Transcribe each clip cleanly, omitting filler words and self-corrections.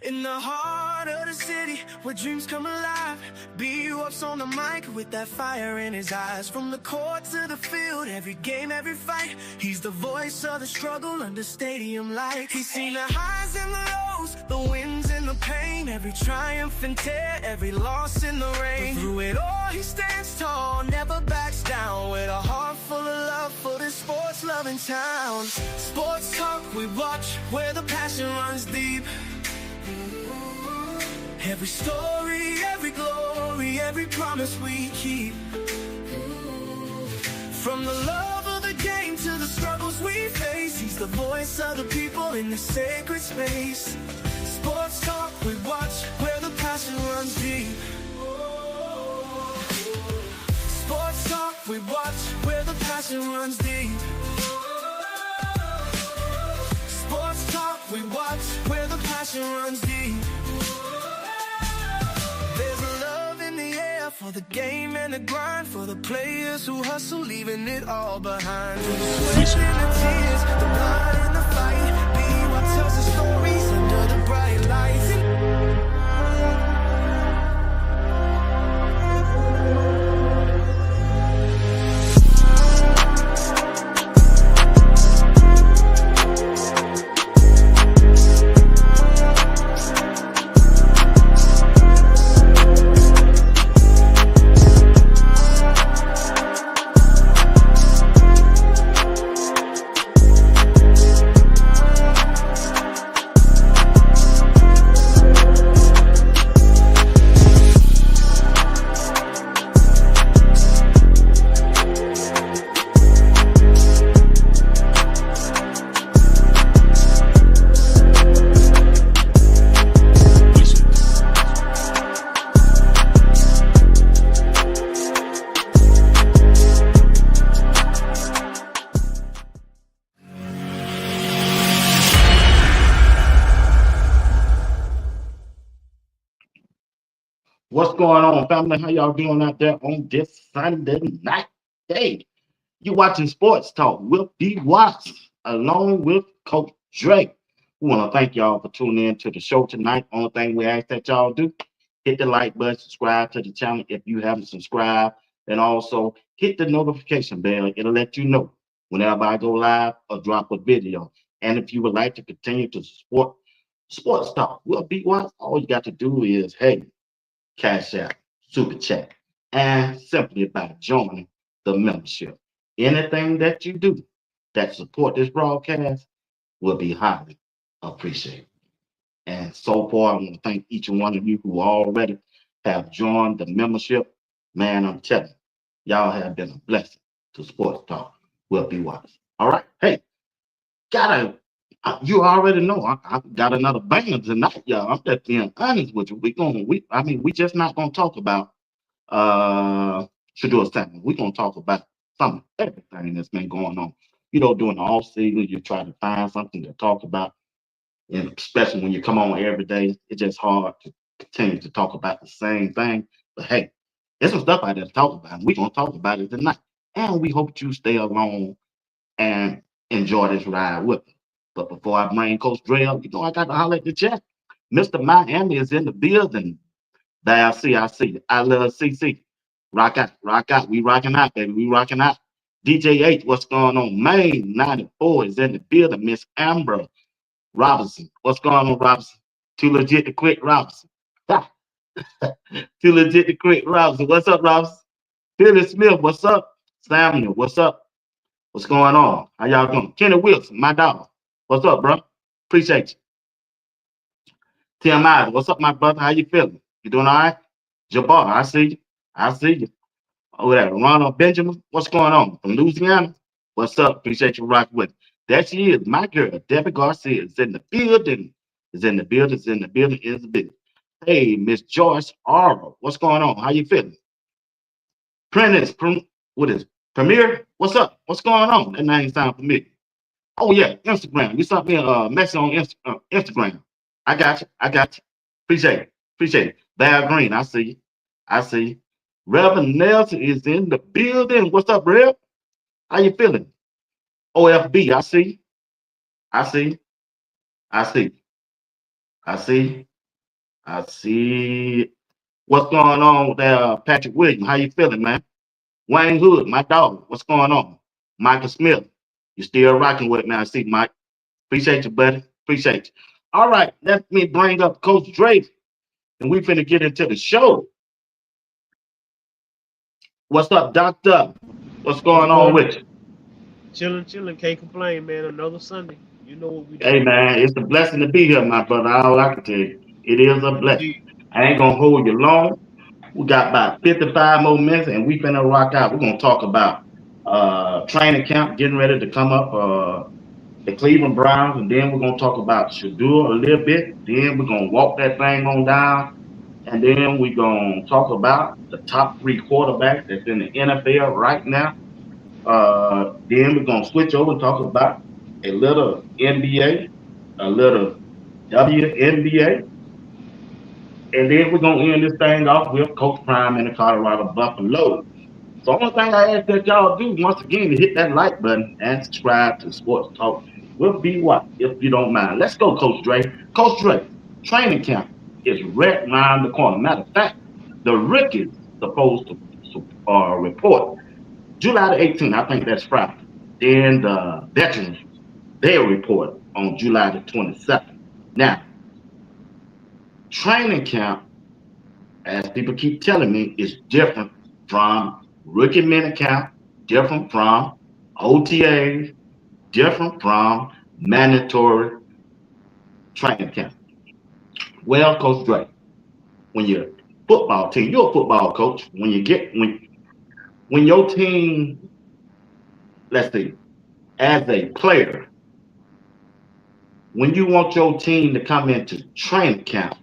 In the heart of the city, where dreams come alive, BWatts on the mic with that fire in his eyes. From the court to the field, every game, every fight, he's the voice of the struggle under stadium lights. He's seen the highs and the lows, the wins and the pain, every triumph and tear, every loss in the rain. But through it all, he stands tall, never backs down, with a heart full of love for this sports-loving town. Sports talk, we watch, where the passion runs deep. Every story, every glory, every promise we keep. From the love of the game to the struggles we face, he's the voice of the people in the sacred space. Sports talk, we watch, where the passion runs deep. Sports talk, we watch, where the passion runs deep. Sports talk, we watch, where the passion runs deep. There's a love in the air for the game and the grind, for the players who hustle, leaving it all behind. For the sweat and the tears, the blood and the fight, BWatts tells the stories under the bright lights. What's going on, family? How y'all doing out there on this Sunday night? Hey, you watching Sports Talk with BWatts, along with Coach Drake. We want to thank y'all for tuning in to the show tonight. Only thing we ask that y'all do, hit the like button, subscribe to the channel if you haven't subscribed, and also hit the notification bell. It'll let you know whenever I go live or drop a video. And if you would like to continue to support Sports Talk with BWatts, all you got to do is, hey, Cash App, Super Chat, and simply by joining the membership. Anything that you do that support this broadcast will be highly appreciated. And so far, I want to thank each and one of you who already have joined the membership. Man, I'm telling you, y'all have been a blessing to Sports Talk with BWatts. All right, hey, you already know I got another banger tonight, y'all. I'm just being honest with you. We just not gonna talk about Shedeur Sanders. We're gonna talk about everything that's been going on. During the off season, you try to find something to talk about, and especially when you come on every day, it's just hard to continue to talk about the same thing. But hey, there's some stuff out there to talk about, and we're gonna talk about it tonight. And we hope you stay along and enjoy this ride with us. But before I bring Coach Dre up, I got to holler at the chat. Mr. Miami is in the building. There, I see. I love CC. Rock out. We rocking out, baby. We rocking out. DJ H, what's going on? Maine 94 is in the building. Miss Amber Robinson. What's going on, Robinson? Too legit to quit, Robinson. Too legit to quit, Robinson. What's up, Robinson? Billy Smith, what's up? Samuel, what's up? What's going on? How y'all doing? Kenny Wilson, my dog. What's up, bro? Appreciate you. Tim Ives, what's up, my brother? How you feeling? You doing all right? Jabbar, I see you. I see you. Over there, Ronald Benjamin, what's going on? From Louisiana? What's up? Appreciate you rocking with me. There she is, my girl, Debbie Garcia is in the building. Is in the building, is in the building, is the building. Hey, Miss Joyce Arrow, what's going on? How you feeling? Prentice, what is it? Premier, what's up? What's going on? That name sound familiar. Oh yeah, Instagram. You sent me a message on Instagram. I got you. Appreciate it. Val Green, I see you. Reverend Nelson is in the building. What's up, Rev? How you feeling? OFB, I see. I see. I see. What's going on with Patrick Williams? How you feeling, man? Wayne Hood, my dog. What's going on? Michael Smith, you still rocking with me? I see, Mike. Appreciate you, buddy. Appreciate you. All right, let me bring up Coach Drake, and we finna get into the show. What's up, Doctor? What's What's going on going with on? you? Chilling. Can't complain, man. Another Sunday. You know what we Hey, doing. man, it's a blessing to be here, my brother. All I can tell you, it is a blessing. Indeed. I ain't gonna hold you long. We got about 55 more minutes, and we finna rock out. We're gonna talk about training camp getting ready to come up. The Cleveland Browns, and then we're gonna talk about Shedeur a little bit. Then we're gonna walk that thing on down, and then we're gonna talk about the top three quarterbacks that's in the NFL right now. Then we're gonna switch over and talk about a little NBA, a little WNBA, and then we're gonna end this thing off with Coach Prime in the Colorado Buffalo. So only thing I ask that y'all do once again to hit that like button and subscribe to Sports Talk with BWatts if you don't mind. Let's go, Coach Dre. Coach Dre, training camp is right around the corner. Matter of fact, the rookies supposed to report July the 18th. I think that's Friday. Then the veterans they'll report on July the 22nd. Now, training camp, as people keep telling me, is different from rookie mini camp, different from OTAs, different from mandatory training camp. Well, Coach Dre, when you're football team, you're a football coach. When your team, let's see, as a player, when you want your team to come into training camp,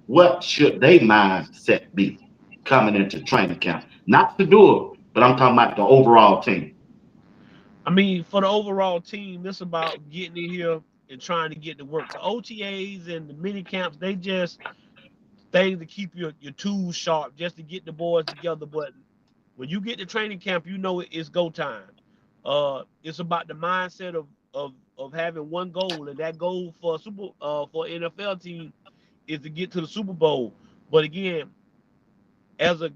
what should their mindset be coming into training camp? Not to do it, but I'm talking about the overall team. I mean, for the overall team, it's about getting in here and trying to get to work. The OTAs and the mini camps, they just things to keep your tools sharp, just to get the boys together. But when you get to training camp, you know it's go time. It's about the mindset of having one goal, and that goal for for NFL team is to get to the Super Bowl. But again, as a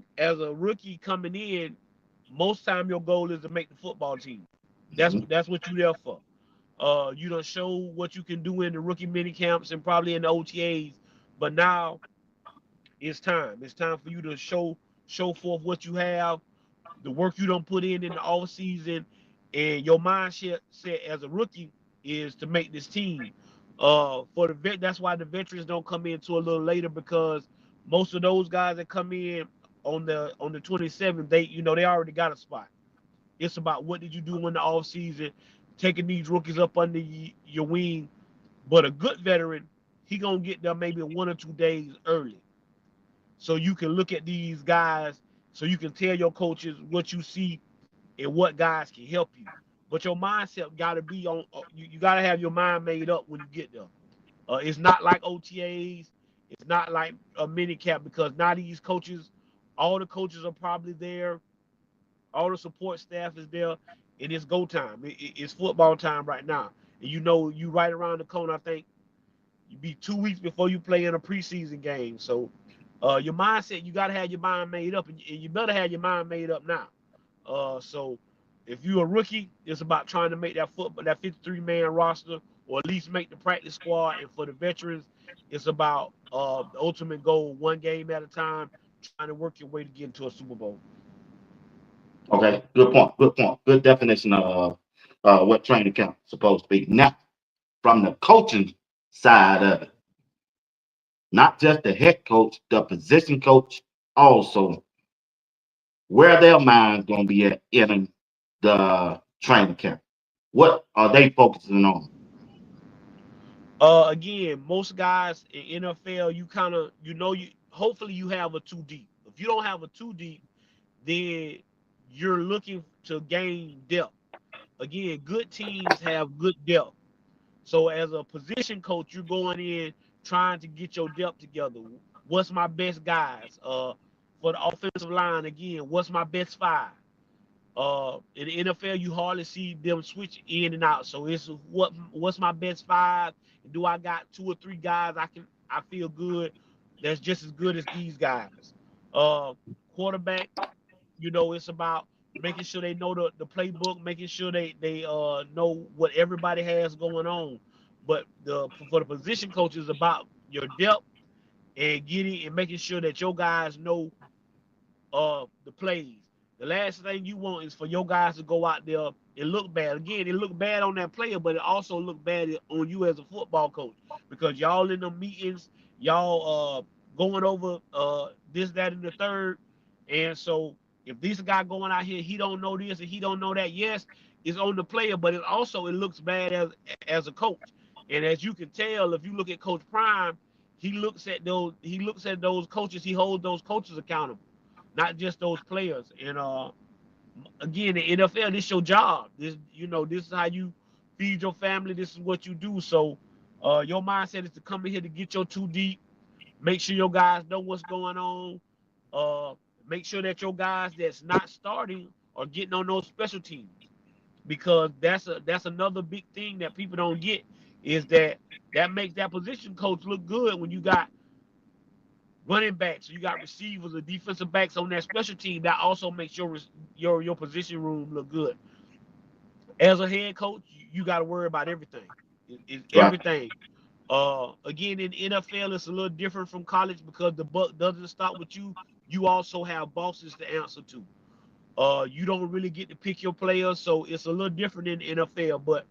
rookie coming in, most time your goal is to make the football team. Mhm. That's what you're there for. You don't show what you can do in the rookie mini camps and probably in the OTAs, but now it's time. It's time for you to show forth what you have, the work you don't put in the off season, and your mindset set as a rookie is to make this team. For the that's why the veterans don't come in till a little later, because most of those guys that come in on the 27th, they already got a spot. It's about what did you do in the off season, taking these rookies up under your wing. But a good veteran, he gonna get there maybe 1 or 2 days early, so you can look at these guys, so you can tell your coaches what you see and what guys can help you. But your mindset got to be on. You got to have your mind made up when you get there. It's not like OTAs. It's not like a mini cap, because now these coaches, all the coaches are probably there. All the support staff is there, and it's go time. It's football time right now, and you know you right around the corner. I think you be 2 weeks before you play in a preseason game. So your mindset, you got to have your mind made up, and you better have your mind made up now. So if you're a rookie, it's about trying to make that 53-man roster, or at least make the practice squad. And for the veterans, it's about the ultimate goal, one game at a time, trying to work your way to get into a Super Bowl. Okay, good point. Good point. Good definition of what training camp is supposed to be. Now, from the coaching side of it, not just the head coach, the position coach, also where their minds gonna be at in the training camp. What are they focusing on? Again, most guys in NFL, you kind of you hopefully you have a two deep. If you don't have a two deep, then you're looking to gain depth. Again, good teams have good depth. So as a position coach, you're going in trying to get your depth together. What's my best guys? For the offensive line, again, what's my best five? In the NFL, you hardly see them switch in and out. So it's what's my best five? Do I got two or three guys I feel good that's just as good as these guys? Uh, Quarterback, it's about making sure they know the playbook, making sure they know what everybody has going on. But for the position coach is about your depth and getting and making sure that your guys know the plays. The last thing you want is for your guys to go out there and look bad. Again, it look bad on that player, but it also look bad on you as a football coach because y'all in the meetings, y'all going over this, that, and the third. And so if this guy going out here, he don't know this and he don't know that. Yes, it's on the player, but it looks bad as a coach. And as you can tell, if you look at Coach Prime, he looks at those coaches, he holds those coaches accountable, not just those players. And again, the NFL, this your job. This is how you feed your family. This is what you do. So your mindset is to come in here to get your two deep. Make sure your guys know what's going on. Uh, Make sure that your guys that's not starting are getting on those special teams because that's another big thing that people don't get is that makes that position coach look good when you got running backs, you got receivers or defensive backs on that special team. That also makes your position room look good. As a head coach, you got to worry about everything. It's Right. everything. Again, in NFL, it's a little different from college because the buck doesn't stop with you. You also have bosses to answer to. You don't really get to pick your players, so it's a little different in NFL. But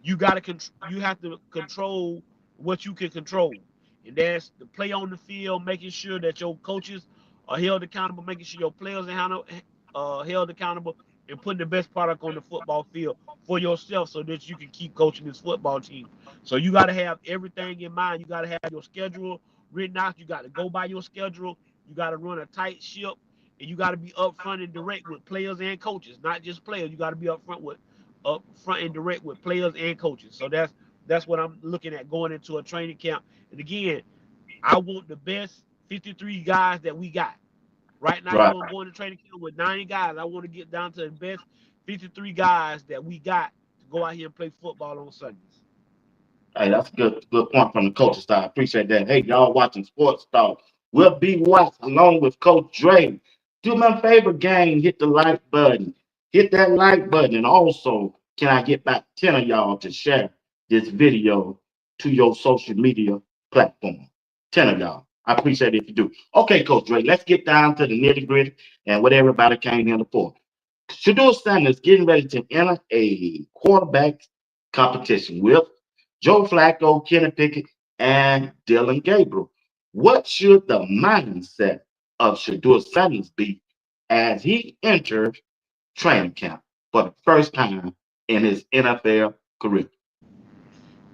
you have to control what you can control, and that's the play on the field, making sure that your coaches are held accountable, making sure your players are held accountable, and putting the best product on the football field for yourself so that you can keep coaching this football team. So you got to have everything in mind. You got to have your schedule written out. You got to go by your schedule. You got to run a tight ship, and you got to be upfront and direct with players and coaches, not just players. You got to be upfront and direct with players and coaches. So that's what I'm looking at going into a training camp. And again, I want the best 53 guys that we got. Right now, Right. I'm going to training camp with 90 guys. I want to get down to the best 53 guys that we got to go out here and play football on Sundays. Hey, that's a good point from the coach's side. I appreciate that. Hey, y'all watching Sports Talk. We'll be watching along with Coach Dre. Do my favorite game, hit the like button. Hit that like button. And also, can I get back 10 of y'all to share this video to your social media platform? 10 of y'all. I appreciate it if you do. Okay, Coach Dre, let's get down to the nitty gritty and what everybody came here for. Shedeur Sanders getting ready to enter a quarterback competition with Joe Flacco, Kenny Pickett, and Dylan Gabriel. What should the mindset of Shedeur Sanders be as he enters training camp for the first time in his NFL career?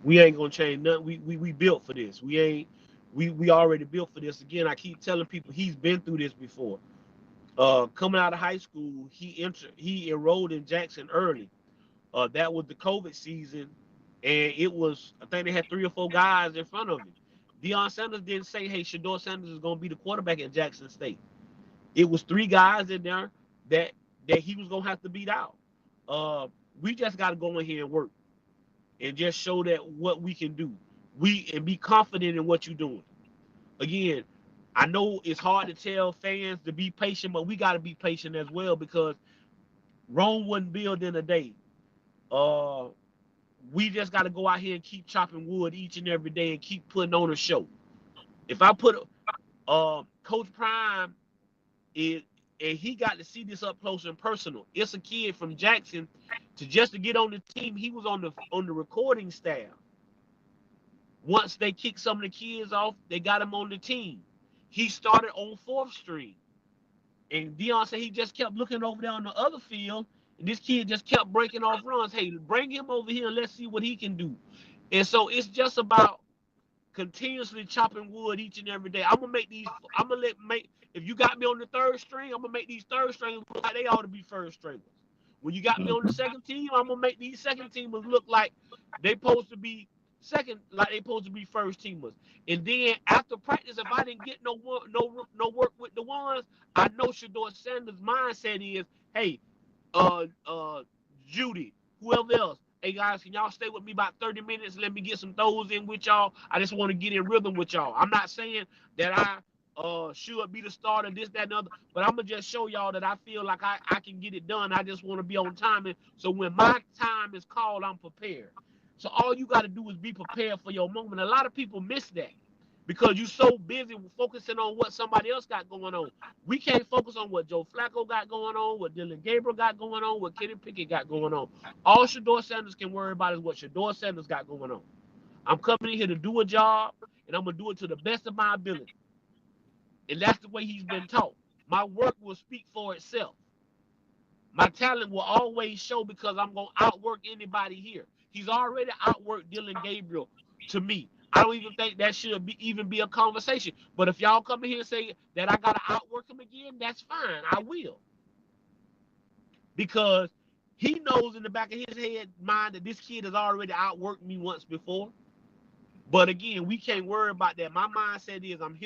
We ain't gonna change nothing. We built for this. We already built for this. Again, I keep telling people he's been through this before. Coming out of high school, he enrolled in Jackson early. That was the COVID season, and I think they had 3 or 4 guys in front of him. Deion Sanders didn't say, "Hey, Shedeur Sanders is going to be the quarterback at Jackson State." It was 3 guys in there that he was going to have to beat out. Uh, we just got to go in here and work and just show that what we can do. And be confident in what you're doing. Again, I know it's hard to tell fans to be patient, but we got to be patient as well because Rome wasn't built in a day. Uh, we just got to go out here and keep chopping wood each and every day and keep putting on a show. If I put Coach Prime is, and he got to see this up close and personal. It's a kid from Jackson to get on the team. He was on the recording staff. Once they kicked some of the kids off, they got him on the team. He started on 4th string. And Deion said he just kept looking over there on the other field, and this kid just kept breaking off runs. Hey, bring him over here and let's see what he can do. And so it's just about continuously chopping wood each and every day. I'm gonna make these. I'm gonna make. If you got me on the 3rd string, I'm gonna make these 3rd stringers look like they ought to be 1st stringers. When you got me on the 2nd team, I'm gonna make these 2nd teamers look like they supposed to be like they supposed to be 1st teamers. And then after practice, if I didn't get no work with the ones, I know Shedeur Sanders' mindset is, hey, Judy, whoever else. Hey guys, can y'all stay with me about 30 minutes? Let me get some throws in with y'all. I just want to get in rhythm with y'all. I'm not saying that I should be the starter, this, that, and other, but I'm gonna just show y'all that I feel like I can get it done. I just want to be on time. And so when my time is called, I'm prepared. So all you got to do is be prepared for your moment. A lot of people miss that because you're so busy focusing on what somebody else got going on. We can't focus on what Joe Flacco got going on, what Dylan Gabriel got going on, what Kenny Pickett got going on. All Shedeur Sanders can worry about is what Shedeur Sanders got going on. I'm coming in here to do a job, and I'm going to do it to the best of my ability. And that's the way he's been taught. My work will speak for itself. My talent will always show because I'm going to outwork anybody here. He's already outworked Dylan Gabriel to me. I don't even think that should even be a conversation. But if y'all come in here and say that I got to outwork him again, that's fine. I will. Because he knows in the back of his head mind that this kid has already outworked me once before. But again, we can't worry about that. My mindset is I'm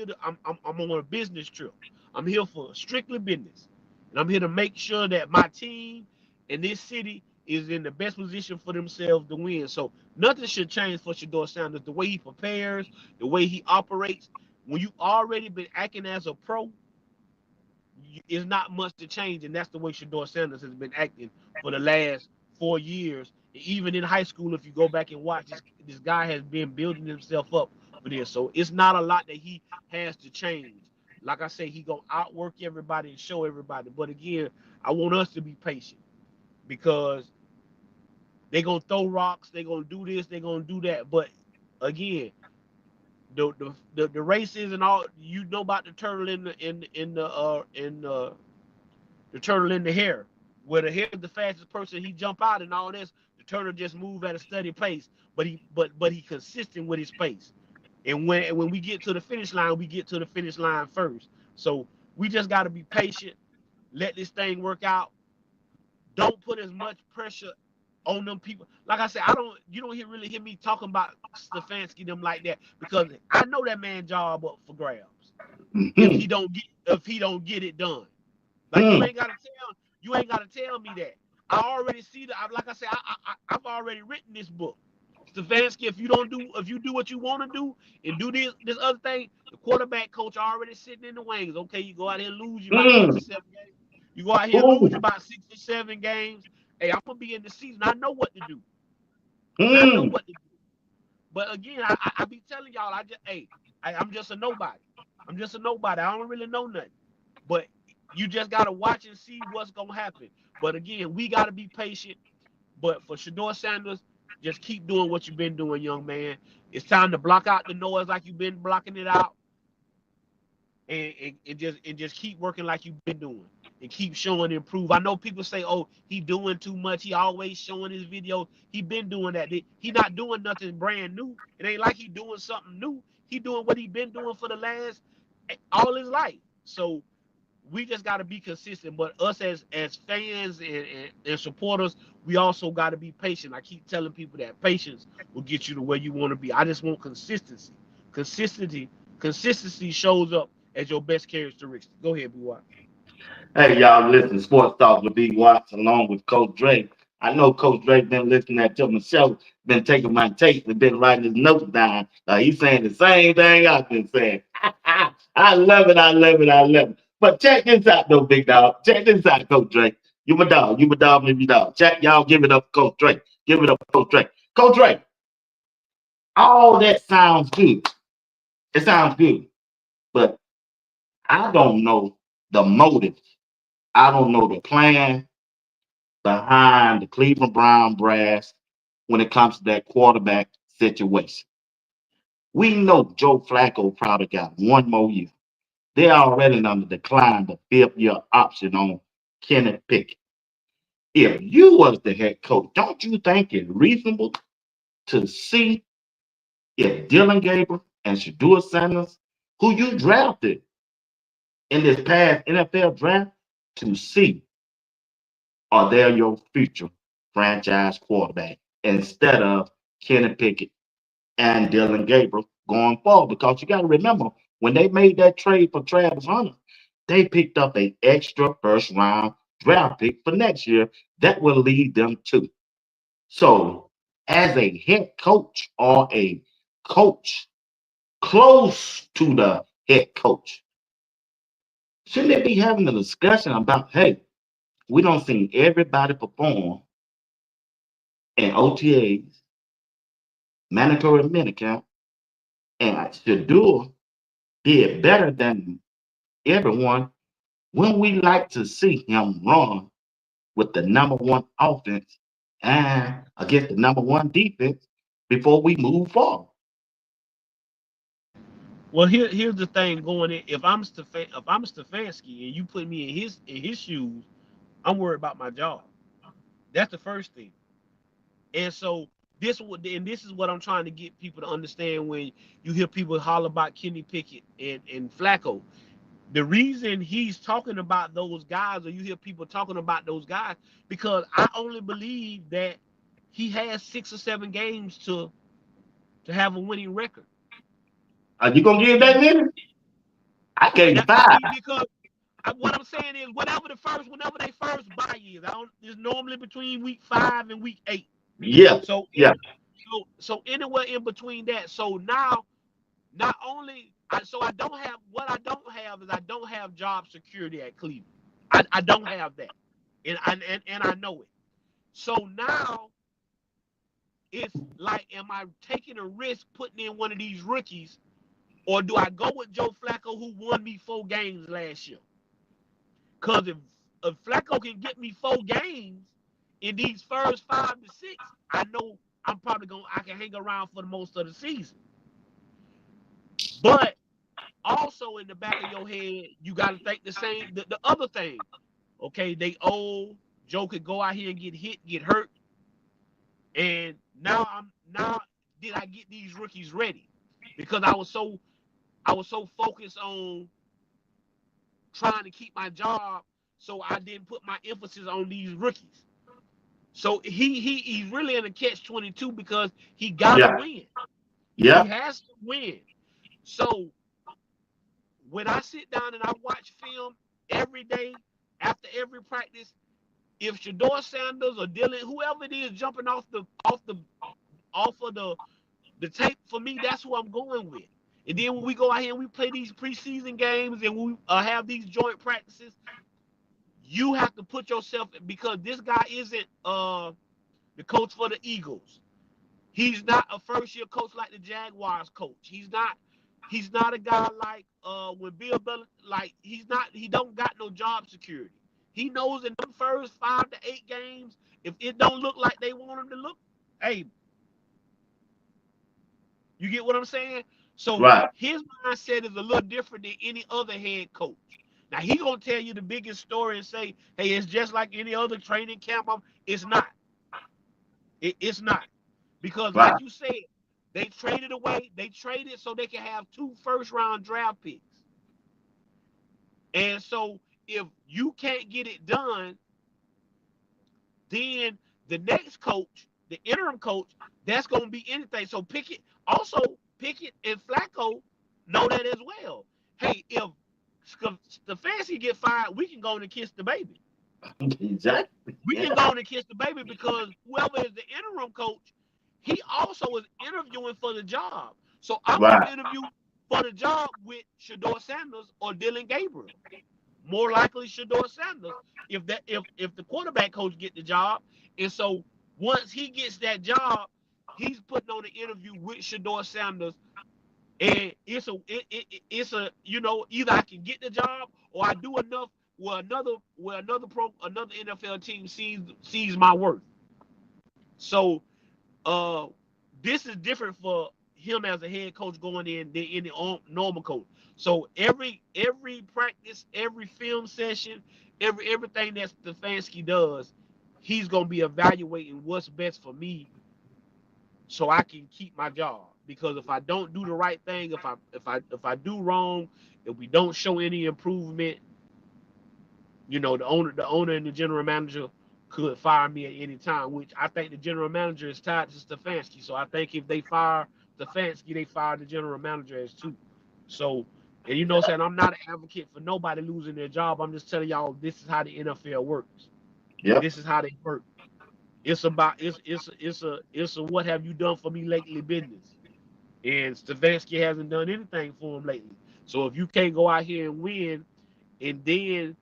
on a business trip. I'm here for strictly business. And I'm here to make sure that my team and this city is in the best position for themselves to win. So nothing should change for Shedeur Sanders. The way he prepares, the way he operates. When you already been acting as a pro, it's not much to change, and that's the way Shedeur Sanders has been acting for the last 4 years. Even in high school, if you go back and watch, this guy has been building himself up for this. So it's not a lot that he has to change. Like I say, he gonna outwork everybody and show everybody. But again, I want us to be patient because they gonna throw rocks, they gonna do this, they gonna do that. But again, the races and all, you know about the turtle the turtle in the hair. Where the hair is the fastest person, he jump out and all this. The turtle just move at a steady pace, but he consistent with his pace. And when we get to the finish line, we get to the finish line first. So we just got to be patient, let this thing work out. Don't put as much pressure on them people. Like I said, you don't really hear me talking about Stefanski them like that because I know that man job up for grabs if he Mm-hmm. don't get it done. Like Mm. you ain't gotta tell me that. I already see that. Like I said, I've already written this book. Stefanski, if you do what you want to do and do this other thing, the quarterback coach already sitting in the wings. Okay, you go out here and lose you about six Mm. or seven games. You go out here and lose you Ooh. about 6 or 7 games. Hey, I'm gonna be in the season. I know what to do. I know Mm. what to do. But again, I be telling y'all, I'm just a nobody. I'm just a nobody. I don't really know nothing. But you just gotta watch and see what's gonna happen. But again, we gotta be patient. But for Shedeur Sanders, just keep doing what you've been doing, young man. It's time to block out the noise like you've been blocking it out, and just keep working like you've been doing, and keep showing and improve. I know people say, "Oh, he doing too much. He always showing his videos." He been doing that. He not doing nothing brand new. It ain't like he doing something new. He doing what he been doing for the last all his life. So we just got to be consistent. But us as fans and supporters, we also got to be patient. I keep telling people that patience will get you to where you want to be. I just want consistency. Consistency, consistency shows up as your best characteristic. Go ahead, BWatts. Hey, y'all, listen, Sports Talk with BWatts along with Coach Drake. I know Coach Drake been listening to my show, been taking my tapes and been writing his notes down. He's saying the same thing I've been saying. I love it, I love it, I love it. But check this out, though, big dog. Check this out, Coach Drake. You my dog, me, me dog. Check, y'all give it up, Coach Drake. Give it up, Coach Drake. Coach Drake, all that sounds good. It sounds good. But I don't know the motive. I don't know the plan behind the Cleveland Brown brass when it comes to that quarterback situation. We know Joe Flacco probably got one more year. They're already on the decline, the fifth year option on Kenneth Pickett. If you was the head coach, don't you think it's reasonable to see if Dylan Gabriel and Shedeur Sanders, who you drafted in this past NFL draft, to see are they your future franchise quarterback instead of Kenny Pickett and Dylan Gabriel going forward? Because you got to remember, when they made that trade for Travis Hunter, they picked up an extra first round draft pick for next year that will lead them to. So, as a head coach or a coach close to the head coach, shouldn't they be having a discussion about, hey, we don't see everybody perform in OTAs, mandatory minicamp, and Shedeur did better than everyone when we like to see him run with the number one offense and against the number one defense before we move forward. Well, here's the thing going in. If I'm Stefanski and you put me in his shoes, I'm worried about my job. That's the first thing. And so this is what I'm trying to get people to understand when you hear people holler about Kenny Pickett and Flacco. The reason he's talking about those guys, or you hear people talking about those guys, because I only believe that he has 6 or 7 games to have a winning record. Are you gonna give that minute? I gave you I five. mean, because what I'm saying is, whenever they first buy is, it's normally between week 5 and week 8. Yeah, So yeah, so anywhere in between that. So now, not only so I don't have what I don't have is I don't have job security at Cleveland. I don't have that, and I know it. So now it's like, am I taking a risk putting in one of these rookies, or do I go with Joe Flacco who won me 4 games last year? Because if Flacco can get me 4 games in these first 5 to 6, I know I can hang around for the most of the season. But also in the back of your head, you got to think the other thing. Okay, they old. Joe could go out here and get hit, get hurt, and now did I get these rookies ready? Because I was so focused on trying to keep my job, so I didn't put my emphasis on these rookies. So he's really in a catch-22 because he gotta yeah, win. He yeah. has to win. So when I sit down and I watch film every day after every practice, if Shedeur Sanders or Dylan, whoever it is, jumping off of the tape, for me, that's who I'm going with. And then when we go out here and we play these preseason games and we have these joint practices, you have to put yourself, because this guy isn't the coach for the Eagles. He's not a first year coach like the Jaguars coach. He's not a guy like when Bill Belichick, like he don't got no job security. He knows in them first 5 to 8 games, if it don't look like they want him to look, hey, you get what I'm saying? So Right. his mindset is a little different than any other head coach. Now he gonna tell you the biggest story and say, hey, it's just like any other training camp. It's not. It's not. Because Right. like you said, they traded away. They traded so they can have 2 first-round draft picks. And so if you can't get it done, then the next coach, the interim coach, that's going to be anything. So Pickett and Flacco know that as well. Hey, if Stefanski get fired, we can go and kiss the baby. Exactly. We can Yeah. go and kiss the baby because whoever is the interim coach, he also is interviewing for the job. So I'm going to Right. interview for the job with Shedeur Sanders or Dylan Gabriel. More likely Shedeur Sanders if the quarterback coach get the job. And so once he gets that job, he's putting on an interview with Shedeur Sanders, and it's a either I can get the job or I do enough where another NFL team sees my worth. So uh this is different for him as a head coach going in than any normal coach. So every practice, every film session, everything that Stefanski does, he's gonna be evaluating what's best for me so I can keep my job. Because if I don't do the right thing, if I do wrong, if we don't show any improvement, the owner and the general manager could fire me at any time, which I think the general manager is tied to Stefanski. So I think if they fire Stefanski, they fire the general manager as too. So And you know what I'm saying? I'm not an advocate for nobody losing their job. I'm just telling y'all this is how the NFL works. Yep. This is how they work. It's about it's a what have you done for me lately business. And Stefanski hasn't done anything for him lately. So if you can't go out here and win, and then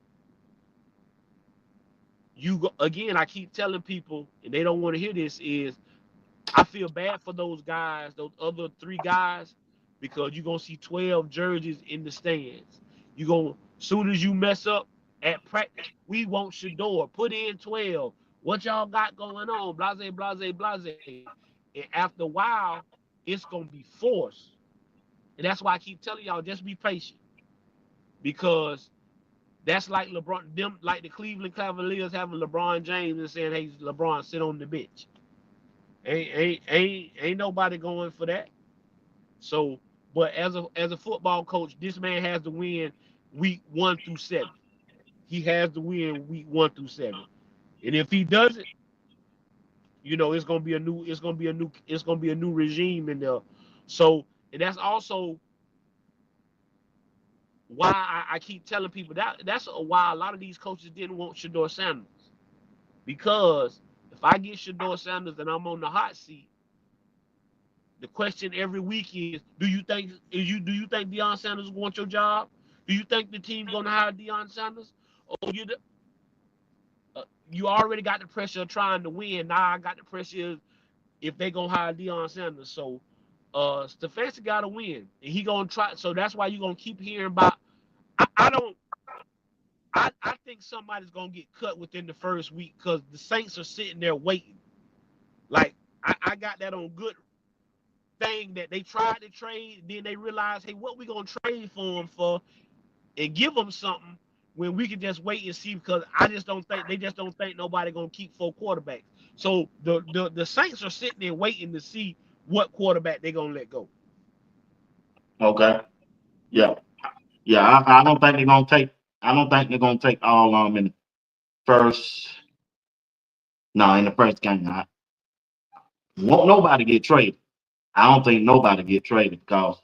you go again, I keep telling people, and they don't want to hear this, is I feel bad for those guys, those other 3 guys, because you're gonna see 12 jerseys in the stands. You gonna soon as you mess up at practice, we want Shedeur, put in 12. What y'all got going on? Blase, blase, blase. And after a while, it's gonna be forced. And that's why I keep telling y'all, just be patient. Because that's like LeBron, them like the Cleveland Cavaliers having LeBron James and saying, "Hey, LeBron, sit on the bench." Ain't nobody going for that. So, but as a football coach, this man has to win week 1 through 7. He has to win week 1 through 7. And if he doesn't, it's gonna be a new regime in there. So, and that's also why I keep telling people that's why a lot of these coaches didn't want Shedeur Sanders. Because if I get Shedeur Sanders and I'm on the hot seat, the question every week is, do you think Deion Sanders wants your job? Do you think the team gonna hire Deion Sanders? Or you already got the pressure of trying to win. Now I got the pressure if they gonna hire Deion Sanders. So Stefanski gotta win. And he gonna try, so that's why you're gonna keep hearing about I don't I think somebody's gonna get cut within the first week because the Saints are sitting there waiting. Like I got that on good thing that they tried to trade, then they realized, hey, what we gonna trade for him for, and give them something when we can just wait and see. Because I just don't think they just don't think nobody gonna keep 4 quarterbacks. So the Saints are sitting there waiting to see what quarterback they gonna let go. Okay. Yeah. Yeah. I don't think they're gonna take. I don't think they're gonna take all in the first. No, in the first game. Won't nobody get traded. I don't think nobody get traded because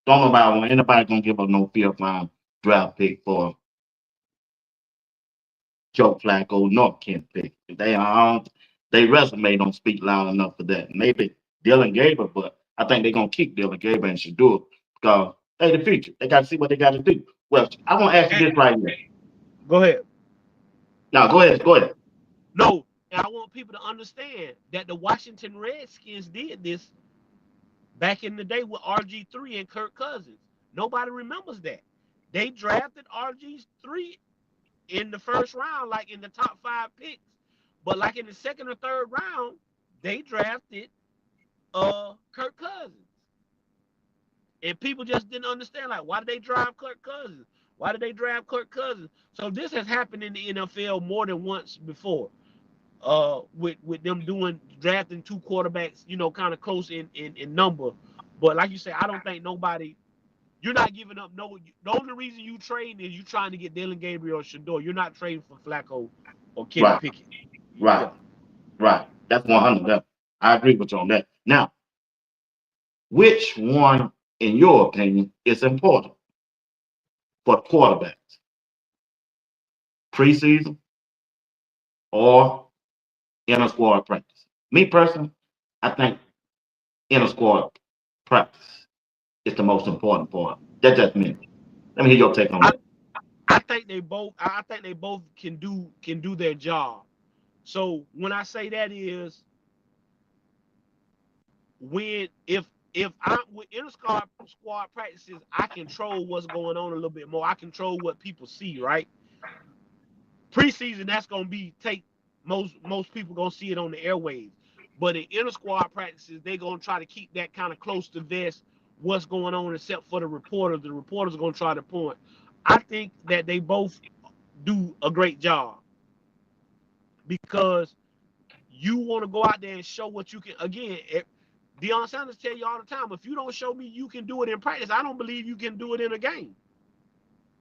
don't nobody want anybody gonna give up no 5th-round draft pick for Joe Flacco nor Kent pick. They resume don't speak loud enough for that. Maybe Dylan Gabriel, but I think they're gonna keep Dylan Gabriel and Shedeur because they the future. They gotta see what they gotta do. Well, I want to ask you this right here. Go ahead. Now go ahead, go ahead. No, and I want people to understand that the Washington Redskins did this back in the day with RG3 and Kirk Cousins. Nobody remembers that. They drafted RG3 in the first round, like in the top 5 picks. But like in the second or third round, they drafted Kirk Cousins. And people just didn't understand, like, why did they draft Kirk Cousins? Why did they draft Kirk Cousins? So this has happened in the NFL more than once before. With them doing drafting 2 quarterbacks, kind of close in number. But like you say, I don't think nobody. You're not giving up. No, the only reason you trade is you trying to get Dylan Gabriel or Shedeur. You're not trading for Flacco or Kenny Right, Pickett. right, Yeah. right. That's 100. I agree with you on that. Now, which one, in your opinion, is important for quarterbacks? Preseason or inner squad practice? Me personally, I think inner squad practice is the most important part. That's just me. Let me hear your take on I, that. I think they both. I think they both can do their job. So when I say that is when if I'm with inner squad practices, I control what's going on a little bit more. I control what people see, right? Preseason, that's gonna be take most people gonna see it on the airwaves. But in inter squad practices, they're gonna try to keep that kind of close to vest what's going on, except for the reporters. The reporters are gonna try to point. I think that they both do a great job because you want to go out there and show what you can. Again, Deion Sanders tell you all the time, if you don't show me you can do it in practice, I don't believe you can do it in a game.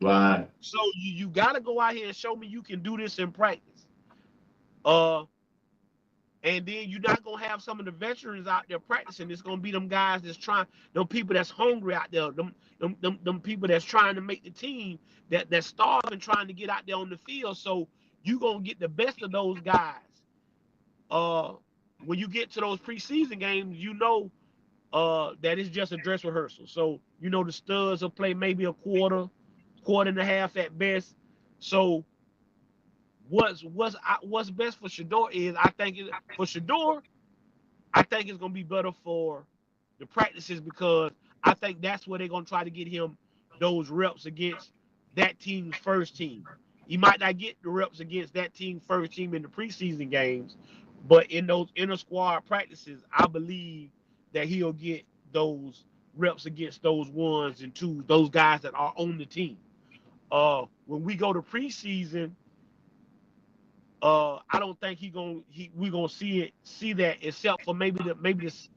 Right. So you got to go out here and show me you can do this in practice. Uh, And then you're not gonna have some of the veterans out there practicing. It's gonna be them guys that's trying, them people that's hungry out there, them people that's trying to make the team, that's starving, trying to get out there on the field. So you gonna get the best of those guys. Uh, when you get to those preseason games, that it's just a dress rehearsal. So the studs will play maybe a quarter and a half at best. So what's best for Shedeur is for Shedeur, I think it's gonna be better for the practices because I think that's where they're gonna try to get him those reps against that team's first team. He might not get the reps against that team first team in the preseason games, but in those inter squad practices, I believe that he'll get those reps against those ones and twos, those guys that are on the team. When we go to preseason, I don't think we gonna see that except for maybe this.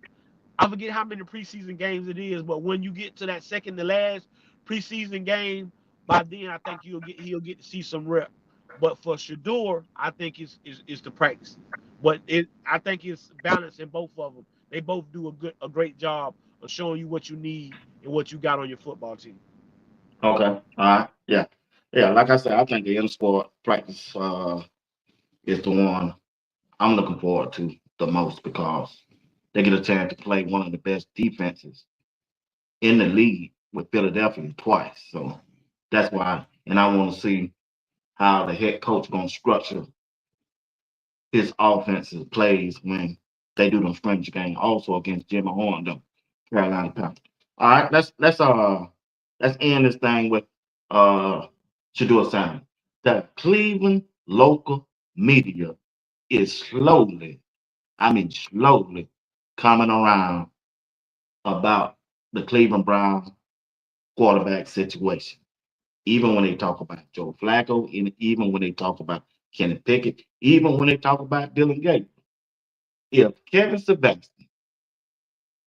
I forget how many preseason games it is, but when you get to that second to last preseason game, by then I think he'll get to see some rep. But for Shedeur, I think it's the practice. But I think it's balanced in both of them. They both do a great job of showing you what you need and what you got on your football team. Okay. All right. Yeah. Yeah. Like I said, I think the in-sport practice is the one I'm looking forward to the most because they get a chance to play one of the best defenses in the league with Philadelphia twice. So that's why, and I want to see how the head coach going to structure his offensive plays when they do them scrimmage games, also against Jimmy Horn, the Carolina Panthers. All right, let's end this thing with uh Shedeur Sanders. The Cleveland local media is slowly, I mean slowly, coming around about the Cleveland Browns quarterback situation. Even when they talk about Joe Flacco, and even when they talk about Kenny Pickett, even when they talk about Dylan Gabriel. If Kevin Sebastian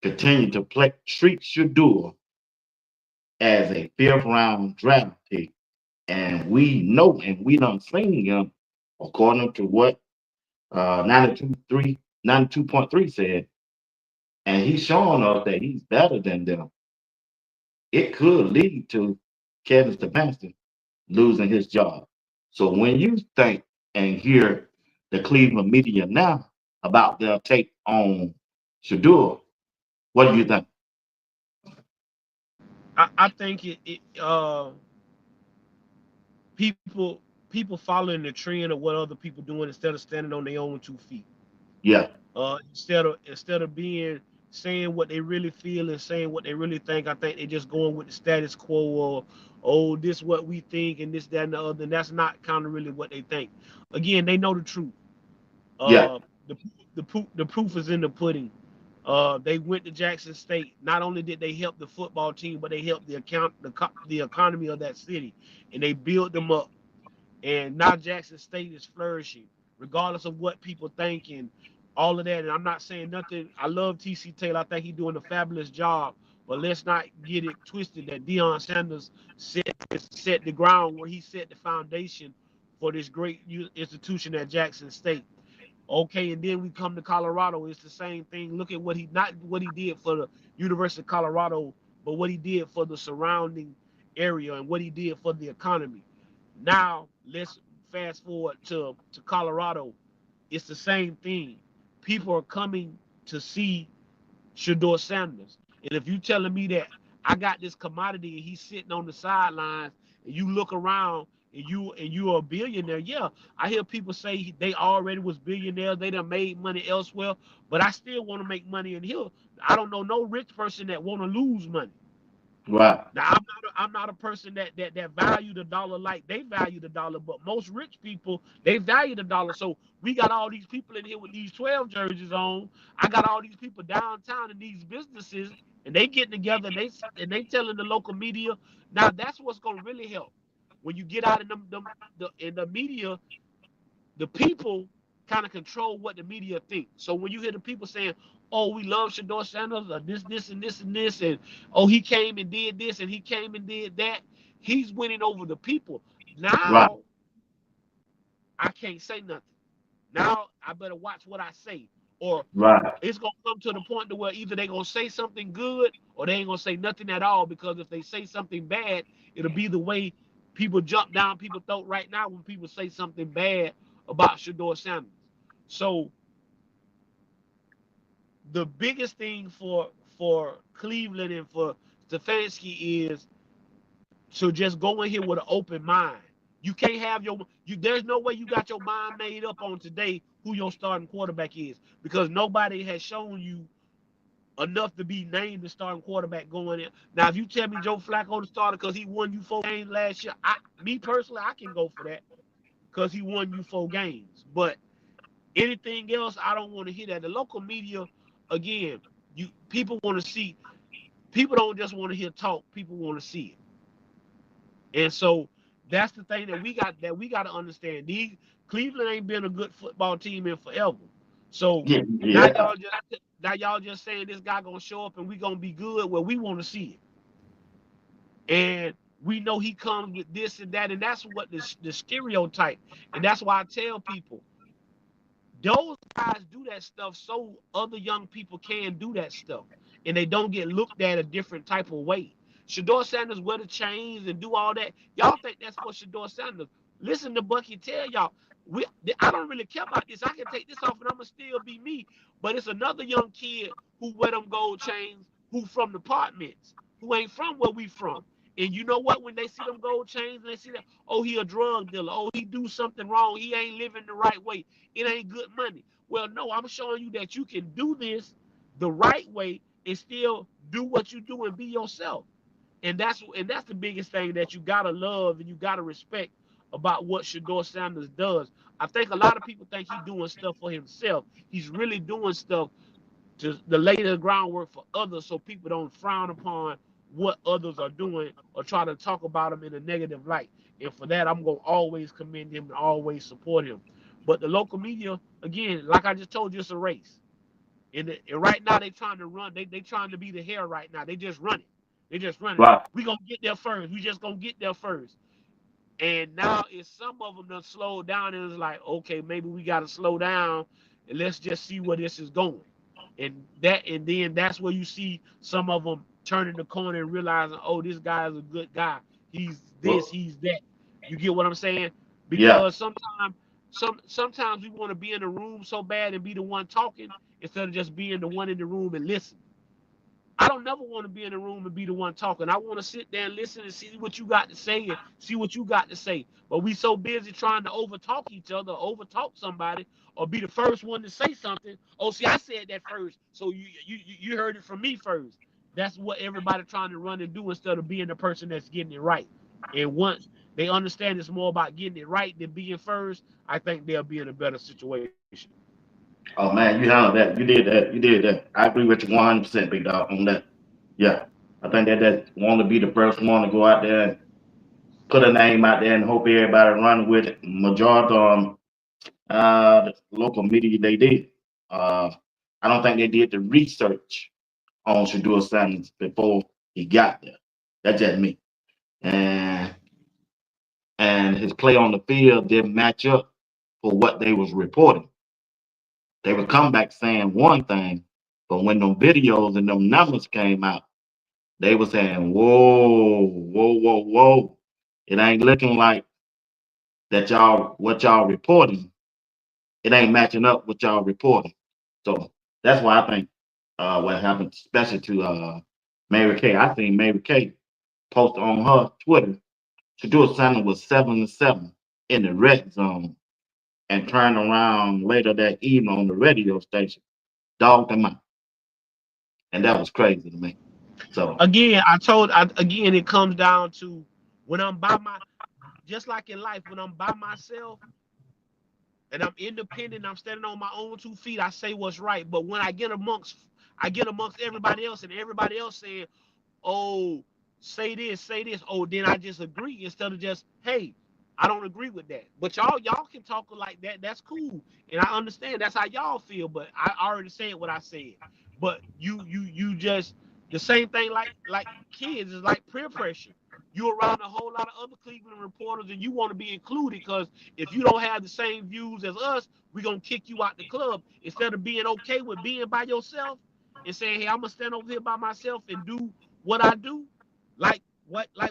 continued to treat Shedeur as a fifth round draft pick, and we know and we done seen him according to what 92.3 said, and he's showing us that he's better than them. It could lead to Kevin Stefanski losing his job. So when you think and hear the Cleveland media now about their take on Shedeur, what do you think? I think people following the trend of what other people doing instead of standing on their own 2 feet. Yeah, Instead of being saying what they really feel and saying what they really think, I think they're just going with the status quo or this what we think and this that and the other. And that's not kind of really what they think. Again, they know the truth. yeah, Uh, the proof is in the pudding. They went to Jackson State. Not only did they help the football team, but they helped the economy of that city, and they built them up. And now Jackson State is flourishing, regardless of what people think and all of that. And I'm not saying nothing. I love TC Taylor. I think he's doing a fabulous job. But let's not get it twisted that Deion Sanders set the ground where he set the foundation for this great institution at Jackson State. Okay, and then we come to Colorado. It's the same thing. Look at not what he did for the University of Colorado, but what he did for the surrounding area and what he did for the economy. Now let's fast forward to Colorado. It's the same thing. People are coming to see Shedeur Sanders. And if you telling me that I got this commodity and he's sitting on the sidelines, and you look around and you're a billionaire, yeah, I hear people say they already was billionaires, they done made money elsewhere, but I still want to make money in here. I don't know no rich person that want to lose money. right, Now I'm not a person that value the dollar like they value the dollar, but most rich people they value the dollar. So we got all these people in here with these 12 jerseys on. I got all these people downtown in these businesses, and they getting together and they telling the local media. Now that's what's gonna really help when you get out in in the media. The people kind of control what the media think. So when you hear the people saying, "Oh, we love Shedeur Sanders," or this, and this, and this, and "Oh, he came and did this, and he came and did that," he's winning over the people. right, Now I can't say nothing. Now I better watch what I say. Or Right. it's gonna come to the point to where either they're gonna say something good or they ain't gonna say nothing at all. Because if they say something bad, it'll be the way people jump down people's throat right now when people say something bad about Shedeur Sanders. So the biggest thing for Cleveland and for Stefanski is to just go in here with an open mind. You can't have there's no way you got your mind made up on today who your starting quarterback is, because nobody has shown you enough to be named the starting quarterback going in. Now, if you tell me Joe Flacco the starter because he won you 4 games last year, me personally, I can go for that because he won you 4 games. But anything else, I don't want to hear that. The local media, again, people want to see. People don't just want to hear talk. People want to see it. And so that's the thing that we got to understand. Cleveland ain't been a good football team in forever. So Yeah. now Yeah. y'all just saying this guy gonna show up and we gonna be good. Well, we want to see it, and we know he comes with this and that, and that's what the stereotype. And that's why I tell people those guys do that stuff so other young people can do that stuff, and they don't get looked at a different type of way. Shedeur Sanders wear the chains and do all that. Y'all think that's for Shedeur Sanders? Listen to Bucky tell y'all. I don't really care about this. I can take this off and I'm gonna still be me. But it's another young kid who wear them gold chains, who from the apartments, who ain't from where we from. And you know what? When they see them gold chains and they see that, oh, he a drug dealer. Oh, he do something wrong. He ain't living the right way. It ain't good money. Well, no, I'm showing you that you can do this the right way and still do what you do and be yourself. And that's the biggest thing that you gotta love and you gotta respect about what Shedeur Sanders does. I think a lot of people think he's doing stuff for himself. He's really doing stuff to lay the groundwork for others so people don't frown upon what others are doing or try to talk about them in a negative light. And for that, I'm going to always commend him and always support him. But the local media, again, like I just told you, it's a race. And right now, they trying to run. They trying to be the hair right now. They just running. They just running. Right. We going to get there first. We just going to get there first. And now it's some of them that slow down and it's like, okay, maybe we got to slow down and let's just see where this is going. And then that's where you see some of them turning the corner and realizing, oh, this guy is a good guy. He's this, Well, he's that. You get what I'm saying? yeah. Because sometimes we want to be in the room so bad and be the one talking instead of just being the one in the room and listen. I don't never want to be in the room and be the one talking. I want to sit there and listen and see what you got to say and see what you got to say. But we so busy trying to overtalk each other, overtalk somebody, or be the first one to say something. Oh, see, I said that first, so you heard it from me first. That's what everybody trying to run and do instead of being the person that's getting it right. And once they understand it's more about getting it right than being first, I think they'll be in a better situation. Oh man, you handled that. You did that. You did that. I agree with you 100%, big dog, on that. Yeah. I think that want to be the first one to go out there and put a name out there and hope everybody run with it. Majority the local media they did. Uh, I don't think they did the research on Shedeur Sanders before he got there. That's just me. And his play on the field didn't match up for what they was reporting. They would come back saying one thing, but when them videos and them numbers came out, they were saying, "Whoa, whoa, whoa, whoa! It ain't looking like that y'all what y'all reporting. It ain't matching up with y'all reporting." So that's why I think what happened, especially to Mary Kay. I seen Mary Kay post on her Twitter to do a signing was 7-7 in the red zone and turned around later that evening on the radio station, dogged them out. And that was crazy to me. So Again, it comes down to when I'm by my, just like in life, when I'm by myself and I'm independent, I'm standing on my own 2 feet, I say what's right. But when I get amongst everybody else and everybody else saying, oh, say this, oh, then I just agree instead of just, hey, I don't agree with that. But y'all can talk like that. That's cool. And I understand that's how y'all feel, but I already said what I said. But you just the same thing like kids is like peer pressure. you're around a whole lot of other Cleveland reporters, and you want to be included because if you don't have the same views as us, we're gonna kick you out the club. Instead of being okay with being by yourself and saying, "Hey, I'm gonna stand over here by myself and do what I do," like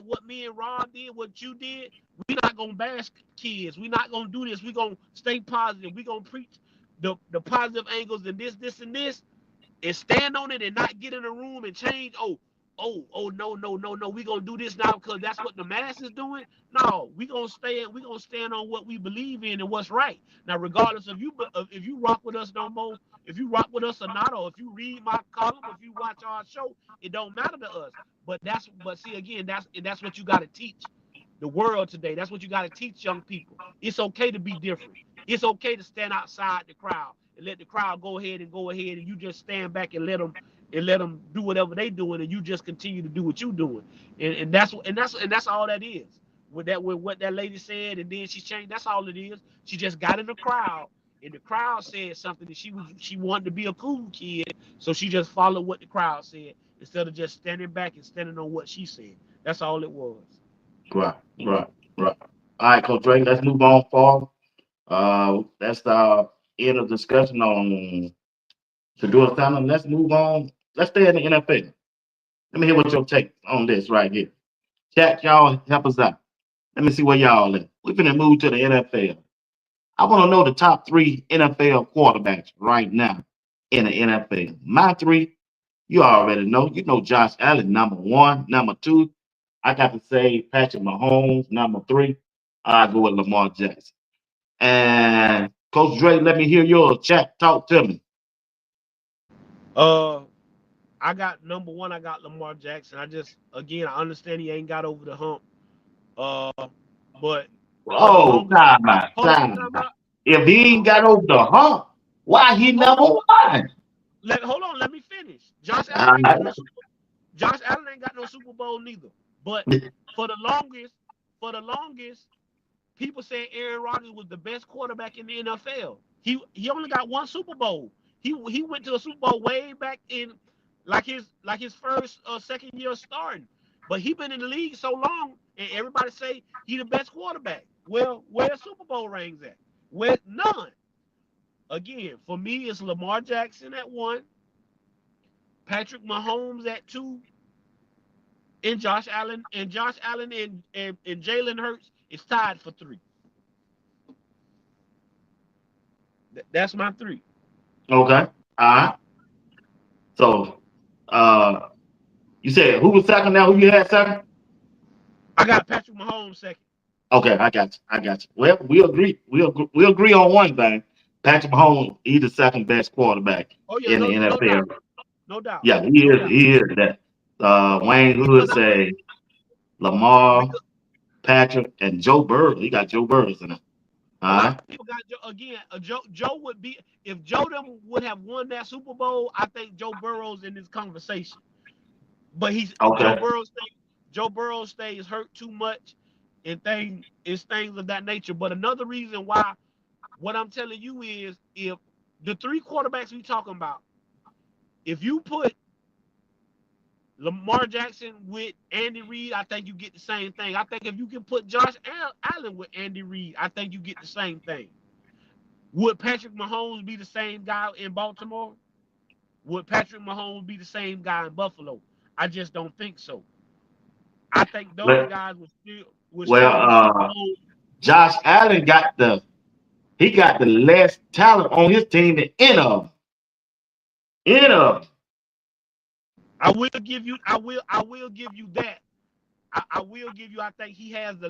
what me and Ron did, what you did. We're not gonna bash kids. We're not gonna do this. We're gonna stay positive. We're gonna preach the positive angles and this, and this, and stand on it and not get in a room and change. Oh, no, no, no, no. We gonna do this now because that's what the mass is doing. No, we gonna stand on what we believe in and what's right. Now, regardless if you rock with us no more, if you rock with us or not, or if you read my column, if you watch our show, it don't matter to us. But see again, that's what you gotta teach the world today. That's what you gotta teach young people. It's okay to be different. It's okay to stand outside the crowd and let the crowd go ahead, and you just stand back and let them do whatever they doing, and you just continue to do what you doing, and that's all that is. With what that lady said, and then she changed. That's all it is. She just got in the crowd, and the crowd said something that she wanted to be a cool kid, so she just followed what the crowd said instead of just standing back and standing on what she said. That's all it was. Right, right, right. All right, Coach Drake, let's move on forward. That's the end of discussion on Shedeur Sanders. Let's move on. Let's stay in the NFL. Let me hear what your take on this right here. Chat, y'all help us out. Let me see where y'all at. We're finna move to the NFL. I want to know the top three NFL quarterbacks right now in the NFL. My three, you already know. You know Josh Allen, number one. Number two, I got to say Patrick Mahomes. Number three, I go with Lamar Jackson. And Coach Dre, let me hear your chat. Talk to me. Uh, I got number one. I got Lamar Jackson. I understand he ain't got over the hump. Uh, but for the Oh, longest, time out, hold on, time time out. out. If he ain't Hold got over the hump, why he hold number on. one? Hold on. Let me finish. Uh, Josh Allen ain't got no Super Bowl neither. But for the longest, for the longest, people saying Aaron Rodgers was the best quarterback in the NFL. He only got one Super Bowl. He went to a Super Bowl way back in like his first second year starting. But he been in the league so long, and everybody say he the best quarterback. Well, where Super Bowl rings at? Where none. Again, for me, it's Lamar Jackson at one, Patrick Mahomes at two, and Josh Allen and Jalen Hurts is tied for three. That's my three. okay. All right. So, uh, you said who was second now? Who you had second? I got Patrick Mahomes second. Okay, I got you. I got you. Well, we agree. We agree on one thing. Patrick Mahomes, he's the second best quarterback Oh yeah, in the no NFL. doubt, no doubt, Yeah, he no is. doubt. He is that. Wayne Hood Because say Lamar, because Patrick, and Joe Burrow. He got Joe Burrow in it. a All lot right. of people got again. Joe would be if Joe them would have won that Super Bowl. I think Joe Burrow's in this conversation. But he's Okay. Joe Burrow stays hurt too much, and things of that nature. But another reason why what I'm telling you is if the three quarterbacks we talking about, if you put Lamar Jackson with Andy Reid, I think you get the same thing. I think if you can put Josh Allen with Andy Reid, I think you get the same thing. Would Patrick Mahomes be the same guy in Baltimore? Would Patrick Mahomes be the same guy in Buffalo? I just don't think so. I think those Well, guys would well, still be Super Bowl. Josh Allen got the less talent on his team than any of them. Any of them. I will give you that. I will give you. I think he has the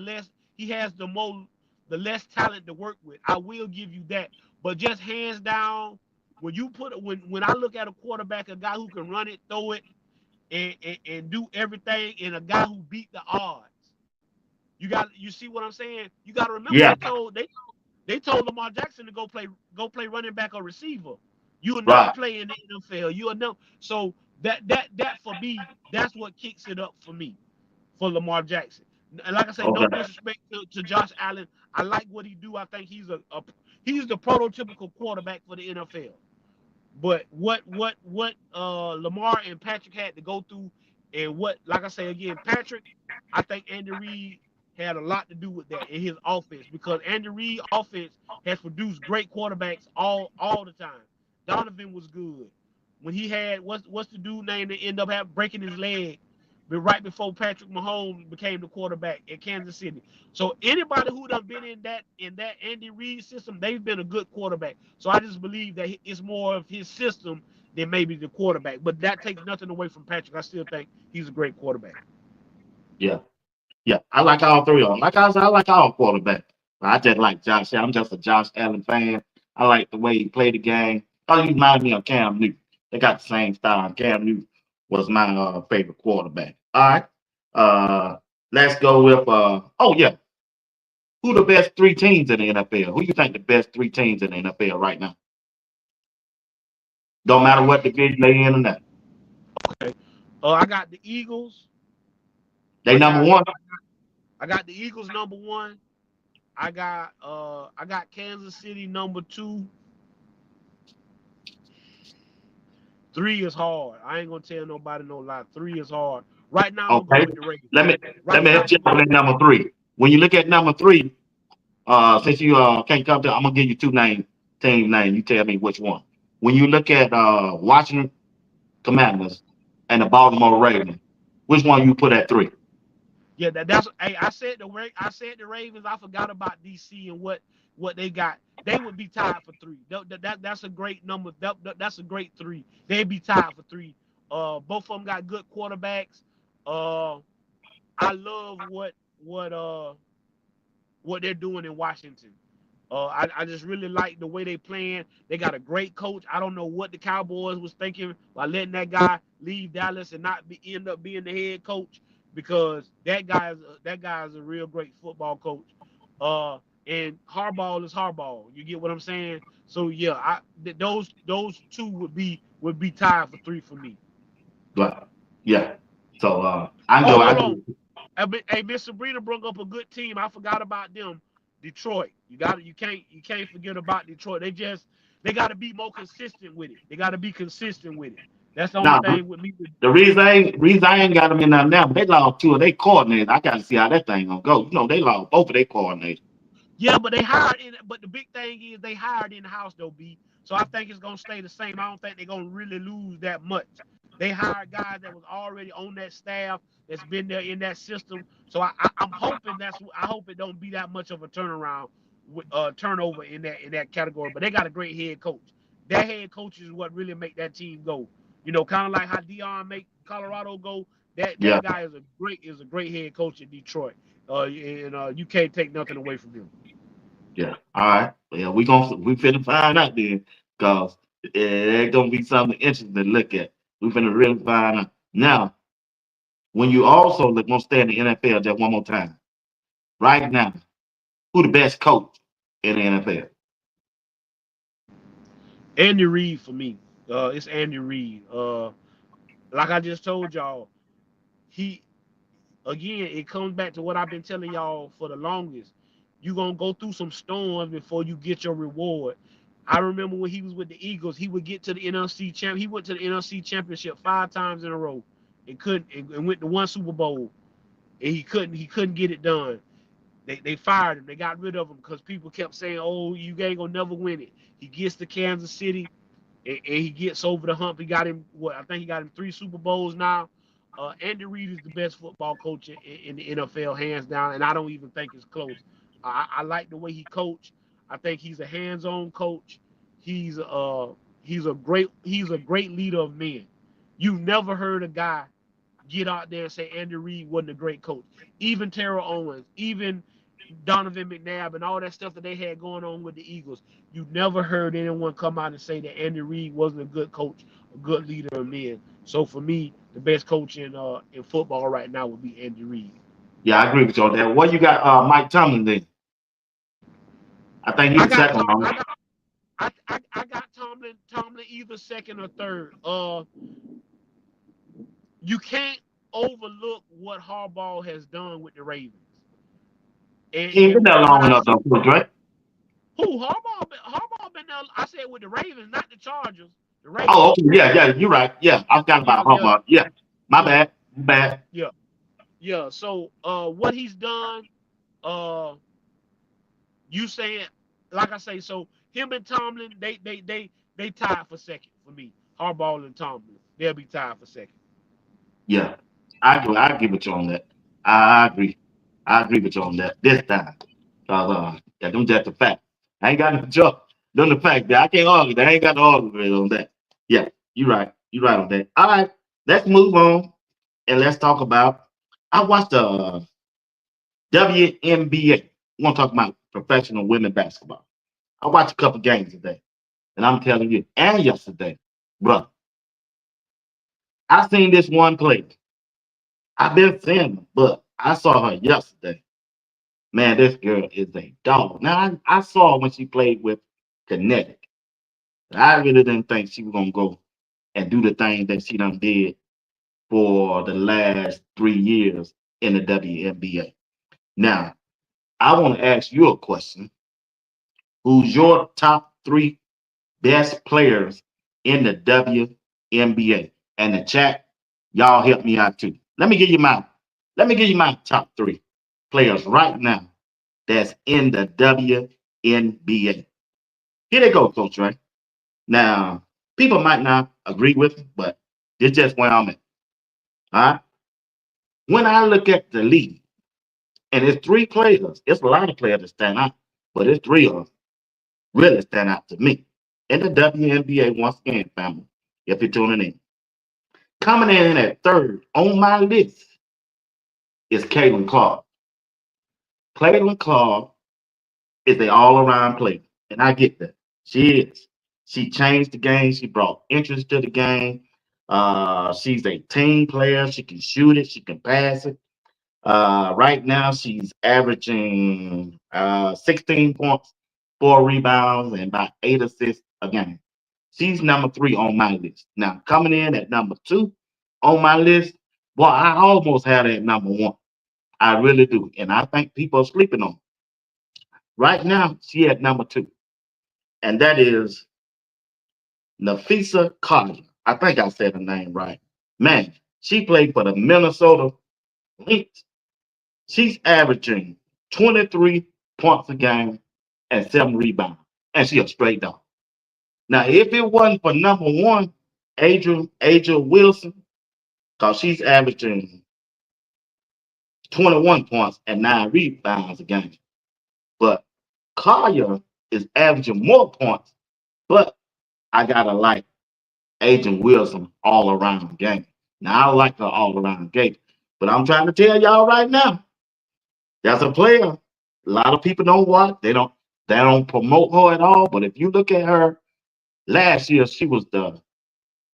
less talent to work with. I will give you that. But just hands down, when I look at a quarterback, a guy who can run it, throw it, and do everything, and a guy who beat the odds. You see what I'm saying? You got to remember Yeah, they told Lamar Jackson to go play running back or receiver. You'll never right. play in the NFL. You'll know. So that for me, that's what kicks it up for me for Lamar Jackson. And like I say, no Okay. disrespect to Josh Allen. I like what he do. I think he's the prototypical quarterback for the NFL. But what Lamar and Patrick had to go through And what, like I say again, Patrick, I think Andy Reid had a lot to do with that in his offense because Andy Reid offense has produced great quarterbacks all the time. Donovan was good. When he had what's the dude name that ended up breaking his leg, but right before Patrick Mahomes became the quarterback at Kansas City. So anybody who done been in that Andy Reid system, they've been a good quarterback. So I just believe that it's more of his system than maybe the quarterback. But that takes nothing away from Patrick. I still think he's a great quarterback. Yeah. Yeah. I like all three of them. Like I said, I like all quarterbacks. I just like Josh Allen. I'm just a Josh Allen fan. I like the way he played the game. Oh, he reminded me of Cam Newton. They got the same style. Cam Newton was my favorite quarterback. All right. Uh, let's go with oh yeah. Who the best three teams in the NFL? Who you think the best three teams in the NFL right now? Don't matter what division they in or not. Okay. I got the Eagles. They I number got one. I got the Eagles number one. I got Kansas City number two. Three is hard. I ain't gonna tell nobody no lie. Three is hard. Right now I'm gonna go Okay. with the Ravens. Let me Right let me now help I'm you gonna out go with with the number three. When you look at number three, since you can't come to, I'm gonna give you two team names. You tell me which one. When you look at Washington Commanders and the Baltimore Ravens, which one you put at three? Yeah, that's hey, I said the Ravens. I forgot about DC and what they got. They would be tied for three. That's a great number. That's a great three. They'd be tied for three. Both of them got good quarterbacks. Uh, I love what they're doing in Washington. I just really like the way they playing. They got a great coach. I don't know what the Cowboys was thinking by letting that guy leave Dallas and not end up being the head coach because that guy is a real great football coach. And Harbaugh is Harbaugh. You get what I'm saying? So yeah, those two would be tied for three for me. But yeah. So I Oh, go. hold on. Hey, Miss Sabrina brought up a good team. I forgot about them. Detroit. You can't forget about Detroit. They got to be more consistent with it. They got to be consistent with it. That's the only Now thing with me. the reason I ain't got them in there now, they lost two of their coordinators. I got to see how that thing gonna go. They lost both of their coordinators. Yeah, but they hired in. But the big thing is they hired in the house though, B. So I think it's gonna stay the same. I don't think they're gonna really lose that much. They hired guys that was already on that staff that's been there in that system. So I'm hoping I hope it don't be that much of a turnaround, turnover in that category. But they got a great head coach. That head coach is what really make that team go. Kind of like how Dion make Colorado go. That Yeah, guy is a great head coach in Detroit. And you can't take nothing away from him. yeah. All right. Yeah, we finna find out then, cause it's gonna be something interesting to look at. We finna really find out. Now, when you also look, gonna stay in the NFL just one more time. Right now, who the best coach in the NFL? Andy Reid for me. It's Andy Reid. Like I just told y'all, he again, it comes back to what I've been telling y'all for the longest. You're gonna go through some storms before you get your reward. I remember when he was with the Eagles, he would get to the NFC champ. He went to the NFC championship 5 times in a row and couldn't and went to one Super Bowl and he couldn't get it done. They fired him. They got rid of him because people kept saying, "Oh, you ain't gonna never win it." He gets to Kansas City and he gets over the hump. He got him what I think he got him 3 Super Bowls now. Andy Reid is the best football coach in the NFL, hands down, and I don't even think it's close. I like the way he coached. I think he's a hands-on coach. He's he's a great leader of men. You've never heard a guy get out there and say Andy Reid wasn't a great coach. Even Terrell Owens, even Donovan McNabb, and all that stuff that they had going on with the Eagles. You never heard anyone come out and say that Andy Reid wasn't a good coach, a good leader of men. So for me, the best coach in football right now would be Andy Reid. Yeah, I agree with you on that. What you got, Mike Tomlin then? I think he's I the got second Tom. one. I got Tomlin either second or third. You can't overlook what Harbaugh has done with the Ravens. And, He ain't been and there what long I enough see, though, Coach, right? who Harbaugh been there. I said with the Ravens, not the Chargers. The Oh, Ravens. okay, yeah, yeah, you're right. Yeah, I Yeah, forgot yeah, about yeah, Harbaugh. Yeah, my yeah. bad. Bad. Yeah, yeah. So what he's done, uh, you saying, like I say, so him and Tomlin, they tied for second for me. Harbaugh and Tomlin, they'll be tied for second. Yeah, I agree with you on that. I agree. I agree with you on that this time. Cause yeah, them just the fact. I ain't got no choice. Them the fact that I can't argue. That I ain't got to argue with on that. Yeah, you right. You right on that. All right, let's move on and let's talk about. I watched the WNBA. We want to talk about professional women basketball. I watched a couple games today, and I'm telling you, and yesterday, bro, I seen this one play. I've been seeing her, but I saw her yesterday. Man, this girl is a dog. Now, I saw her when she played with Kinetic. I really didn't think she was going to go and do the thing that she done did for the last 3 years in the WNBA. Now, I want to ask you a question. Who's your top three best players in the WNBA? And the chat, y'all help me out too. Let me give you my top three players right now that's in the WNBA. Here they go, Coach Ray. Now, people might not agree with me, but it's just where I'm at. All right. When I look at the league, and it's three players, it's a lot of players that stand out, but it's three of them really stand out to me. In the WNBA, once again, family, if you're tuning in. Coming in at third on my list is Caitlin Clark. Caitlin Clark is an all-around player, and I get that. She is. She changed the game. She brought interest to the game. She's a team player. She can shoot it. She can pass it. Right now, she's averaging 16 points, 4 rebounds, and about 8 assists a game. She's number three on my list. Now, coming in at number two on my list, well, I almost had it at number one. I really do. And I think people are sleeping on her. Right now, she at number two, and that is Nafisa Collier. I think I said her name right. Man, she played for the Minnesota Lynx. She's averaging 23 points a game and 7 rebounds, and she a straight dog. Now, if it wasn't for number one, Adrian Wilson, because she's averaging 21 points and 9 rebounds a game. But Collier is averaging more points, but I gotta like Agent Wilson all around game. Now I like her all around game, but I'm trying to tell y'all right now, that's a player. A lot of people don't watch. They don't promote her at all. But if you look at her last year, she was the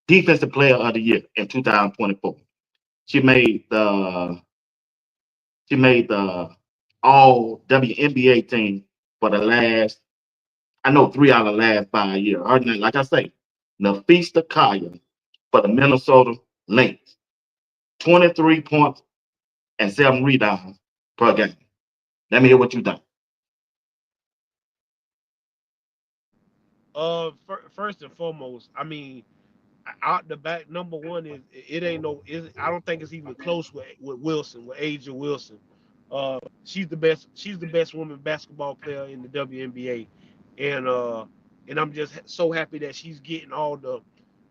defensive player of the year in 2024. She made the she made the all WNBA team for the last, I know 3 out of the last 5 years. Her name, like I say, Nafisa Kaya for the Minnesota Lynx. 23 points and 7 rebounds per game. Let me hear what you think. First and foremost, I mean, out the back, number one is it ain't no. I don't think it's even close with Wilson, with Asia Wilson. She's the best. She's the best woman basketball player in the WNBA, and I'm just so happy that she's getting all the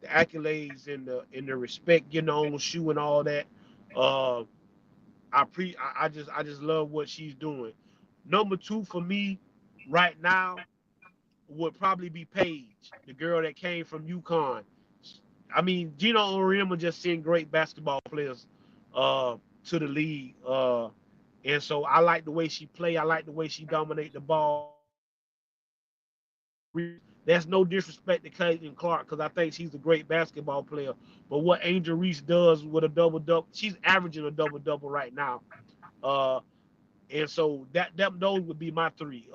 accolades and the respect, getting her own shoe and all that. Uh, I just love what she's doing. Number two for me right now would probably be Paige, the girl that came from UConn. I mean, Gina Oriema just sent great basketball players to the league, and so I like the way she play. I like the way she dominate the ball. That's no disrespect to Caitlin Clark because I think she's a great basketball player. But what Angel Reese does with a double double, she's averaging a double double right now. Uh, and so that those would be my three.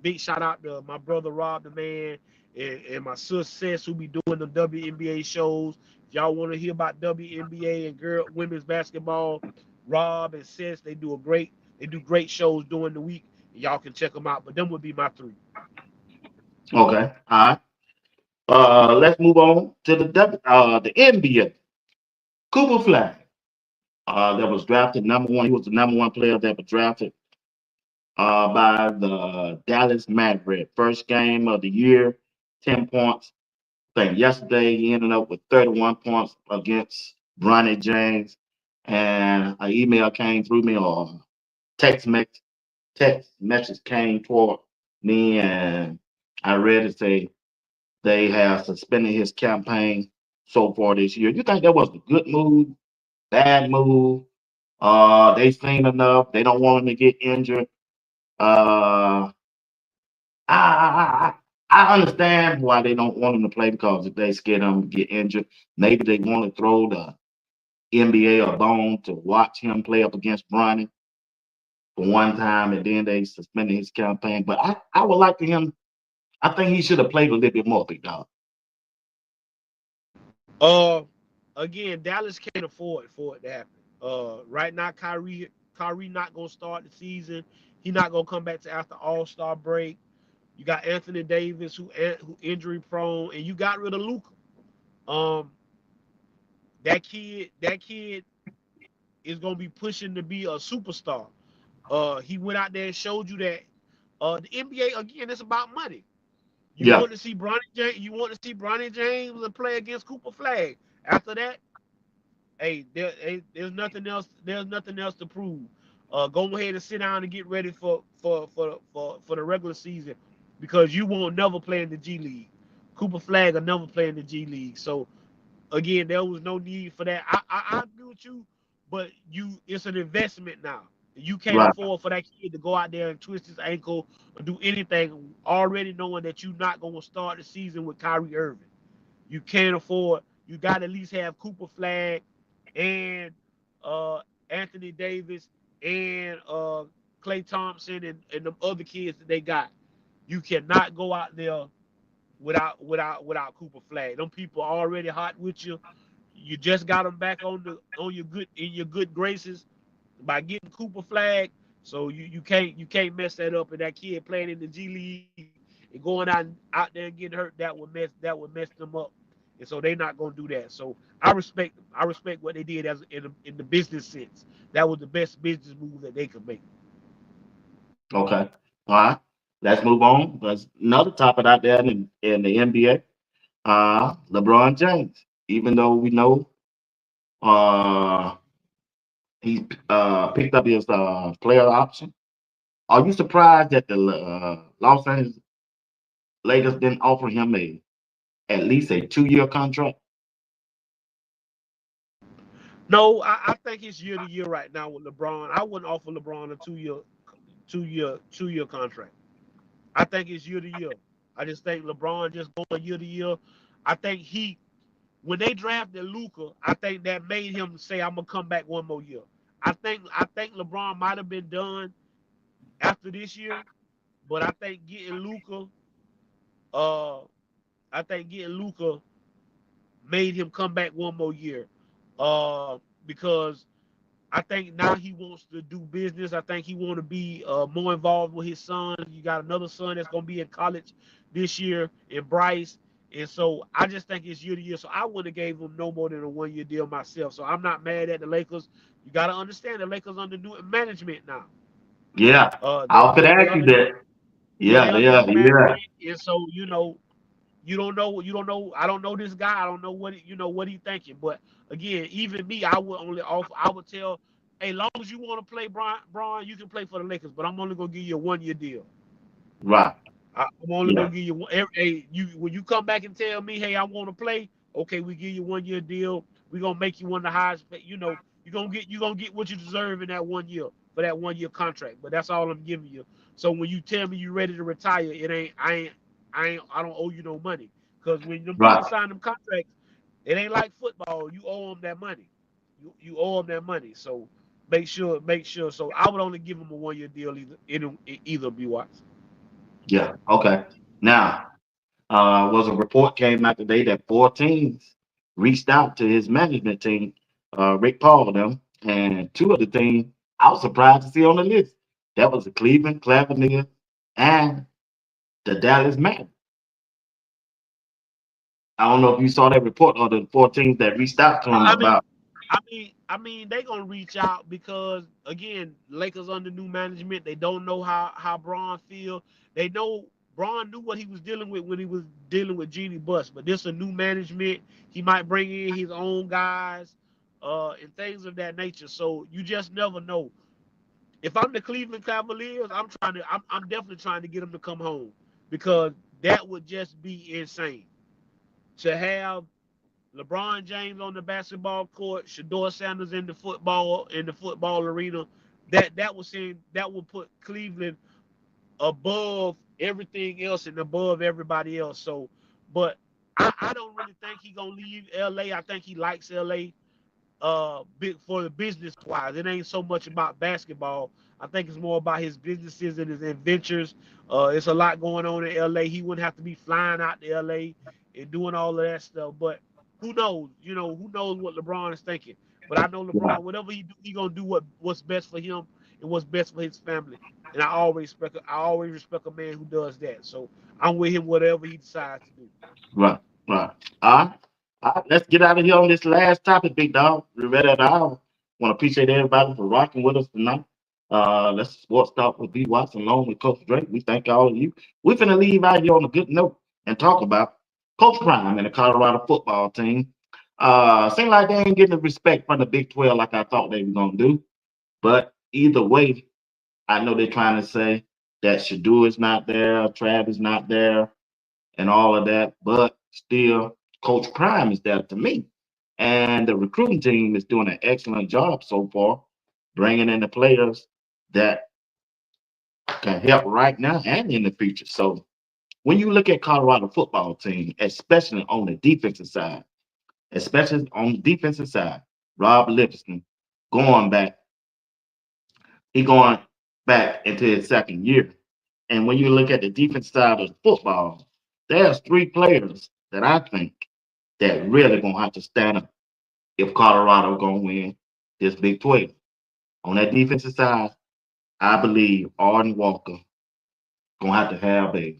Big shout out to my brother Rob the man and my sis who be doing the WNBA shows. If y'all want to hear about WNBA and girl women's basketball, Rob and Sis, they do great shows during the week. Y'all can check them out. But them would be my three. Okay. All right. Let's move on to the NBA. Cooper Flag. that was drafted number one. He was the number one player that was drafted by the Dallas Mavericks. First game of the year, 10 points. I think yesterday he ended up with 31 points against Bronny James. And an email came through me or text message, text message came toward me, and I read it say they have suspended his campaign so far this year. You think that was a good move, bad move? They seen enough. They don't want him to get injured. Uh, I, I I understand why they don't want him to play because if they scared him to get injured, maybe they want to throw the NBA a bone to watch him play up against Bronny for one time, and then they suspended his campaign. But I would like to him. I think he should have played a little bit more, big dog. Uh, Again, Dallas can't afford for it to happen. Right now, Kyrie not gonna start the season. He not gonna come back to after All Star break. You got Anthony Davis who injury prone, and you got rid of Luca. Um, that kid is gonna be pushing to be a superstar. He went out there and showed you that. The NBA again, it's about money. You Yeah, want to see Bronny James. You want to see Bronny James play against Cooper Flag. After that, there's nothing else. There's nothing else to prove. Go ahead and sit down and get ready for the regular season, because you won't never play in the G League. Cooper Flag will never play in the G League. So again, there was no need for that. I agree with you, but it's an investment now. You can't right, afford for that kid to go out there and twist his ankle or do anything, already knowing that you're not going to start the season with Kyrie Irving. You can't afford. You got to at least have Cooper Flag and uh, Anthony Davis and Clay Thompson and the other kids that they got. You cannot go out there without Cooper Flag. Them people are already hot with you. You just got them back on your good graces by getting Cooper Flag. So you can't mess that up. And that kid playing in the G League and going out there and getting hurt, that would mess them up. And so they're not gonna do that. So I respect what they did as in the business sense. That was the best business move that they could make. okay, all right. Let's move on. There's another topic out there in the NBA. LeBron James. Even though we know uh he picked up his player option, are you surprised that the Los Angeles Lakers didn't offer him a at least a 2 year contract? No, I think it's year to year right now with LeBron. I wouldn't offer LeBron a two year contract. I think it's year to year. I just think LeBron just going year to year. I think when they drafted Luca, I think that made him say, "I'm gonna come back one more year." I think LeBron might have been done after this year, but uh, I think getting Luca made him come back one more year, because I think now he wants to do business. I think he want to be more involved with his son. You got another son that's gonna be in college this year, in Bryce, and so I just think it's year to year. So I wouldn't have gave him no more than a 1 year deal myself. So I'm not mad at the Lakers. You got to understand the Lakers under new management now. Yeah, They I could under they ask you under that. yeah they Yeah, under yeah, new management, yeah. and so you don't know. I don't know this guy. I don't know what he thinking. But again, even me, I would only offer. I would tell, hey, long as you want to play, Brian, you can play for the Lakers. But I'm only gonna give you a 1 year deal. Right. I'm only Yeah. gonna give you one. Hey, you when you come back and tell me, hey, I want to play. Okay, we give you 1 year deal. We gonna make you one of the highest. You gonna get what you deserve in that 1 year for that 1 year contract. But that's all I'm giving you. So when you tell me you ready to retire, it ain't. I don't owe you no money. Because when them people Right. sign them contracts, it ain't like football. You owe them that money. You owe them that money. So make sure. So I would only give them a 1 year deal either BWatts. Yeah. Okay. Now, was a report came out today that four teams reached out to his management team, Rick Paul them, and two of the teams I was surprised to see on the list. That was the Cleveland Cavaliers and the Dallas Mavericks. I don't know if you saw that report or the four teams that reached out to him I mean, about. I mean, they gonna reach out because again, Lakers under new management. They don't know how Braun feel. They know Braun knew what he was dealing with when he was dealing with Jeannie Buss, but this a new management. He might bring in his own guys, and things of that nature. So you just never know. If I'm the Cleveland Cavaliers, I'm definitely trying to get them to come home because that would just be insane to have LeBron James on the basketball court, Shedeur Sanders in the football arena. That would put Cleveland above everything else and above everybody else. So, but I don't really think he gonna leave LA. I think he likes LA big for the business wise. It ain't so much about basketball. I think it's more about his businesses and his adventures. It's a lot going on in LA. He wouldn't have to be flying out to LA and doing all of that stuff. But who knows? Who knows what LeBron is thinking? But I know Right. LeBron, whatever he do, he gonna do what's best for him and what's best for his family. And I always respect a man who does that. So I'm with him whatever he decides to do. Right. Right. All right. Let's get out of here on this last topic, big dog. We're ready at the hour. Want to appreciate everybody for rocking with us tonight. Let's sports talk with BWatts along with Coach Drake. We thank all of you. We're finna leave out here on a good note and talk about Coach Prime and the Colorado football team. Seems like they ain't getting the respect from the Big 12 like I thought they were gonna do. But either way, I know they're trying to say that Shedeur is not there, Trav is not there, and all of that. But still, Coach Prime is there to me. And the recruiting team is doing an excellent job so far, bringing in the players that can help right now and in the future. So when you look at Colorado football team, especially on the defensive side, Rob Livingston going back, he going back into his second year. And when you look at the defense side of football, there's three players that I think that really gonna have to stand up if Colorado gonna win this Big 12. On that defensive side, I believe Arden Walker gonna have to have a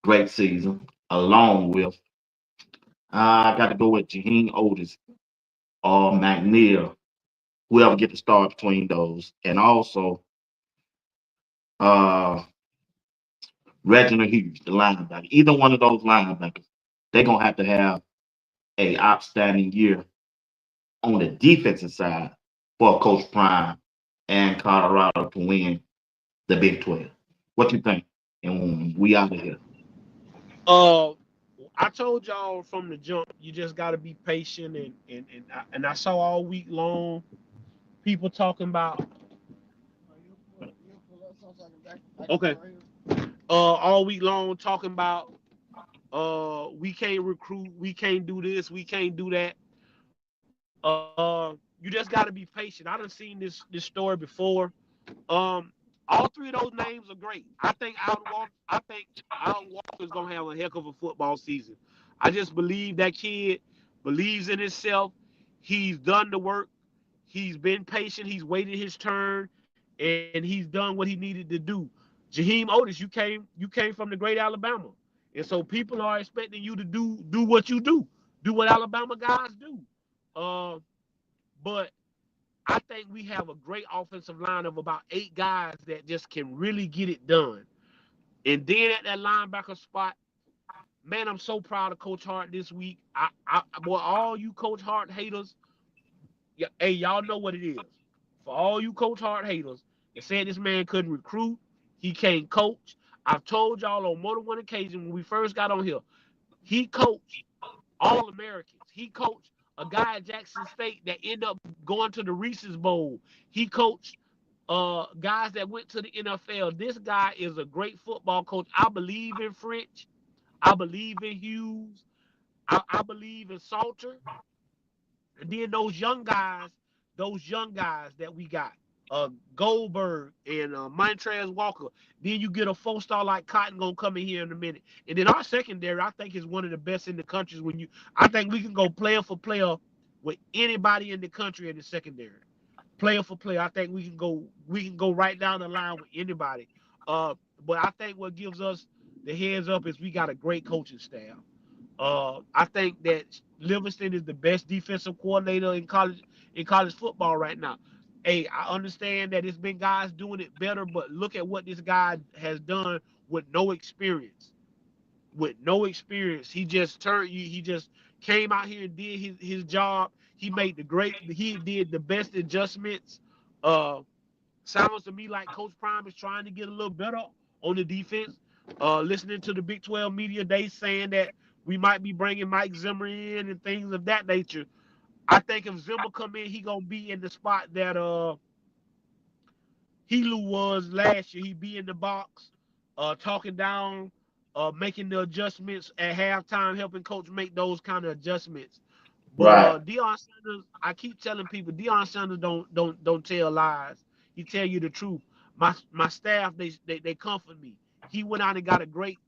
great season, along with I got to go with Jaheim Otis or McNeil, whoever get the start between those, and also uh Reginald Hughes, the linebacker. Either one of those linebackers, they're gonna have to have a outstanding year on the defensive side for Coach Prime and Colorado to win the Big 12. What you think? And we out of here. Uh, I told y'all from the jump, you just got to be patient and I saw all week long people talking about okay, all week long talking about we can't recruit, we can't do this, we can't do that. You just got to be patient. I done seen this story before. Um, all three of those names are great. I think Allen Walker is gonna have a heck of a football season. I just believe that kid believes in himself. He's done the work. He's been patient. He's waited his turn, and he's done what he needed to do. Jaheim Otis, you came from the great Alabama, and so people are expecting you to do what you do what Alabama guys do. Uh, but I think we have a great offensive line of about 8 guys that just can really get it done. And then at that linebacker spot, man, I'm so proud of Coach Hart this week. Boy, all you Coach Hart haters, hey, y'all know what it is. For all you Coach Hart haters that said this man couldn't recruit, he can't coach. I've told y'all on more than one occasion when we first got on here, he coached all Americans. He coached a guy at Jackson State that ended up going to the Reese's Bowl. He coached guys that went to the NFL. This guy is a great football coach. I believe in French. I believe in Hughes. I believe in Salter. And then those young guys that we got, Goldberg and Montrez Walker. Then you get a 4-star like Cotton gonna come in here in a minute. And then our secondary, I think, is one of the best in the country. I think we can go player for player with anybody in the country in the secondary. Player for player, I think we can go right down the line with anybody. But I think what gives us the heads up is we got a great coaching staff. I think that Livingston is the best defensive coordinator in college football right now. Hey, I understand that it's been guys doing it better, but look at what this guy has done with no experience. With no experience, he just came out here and did his job. He did the best adjustments. Uh, Sounds to me like Coach Prime is trying to get a little better on the defense. Listening to the Big 12 media, they saying that we might be bringing Mike Zimmer in and things of that nature. I think if Zimmer come in, he gonna be in the spot that Helu was last year. He be in the box, talking down, making the adjustments at halftime, helping coach make those kind of adjustments. But Right. Deion Sanders, I keep telling people, Deion Sanders don't tell lies. He tell you the truth. My staff, they comfort me. He went out and got a great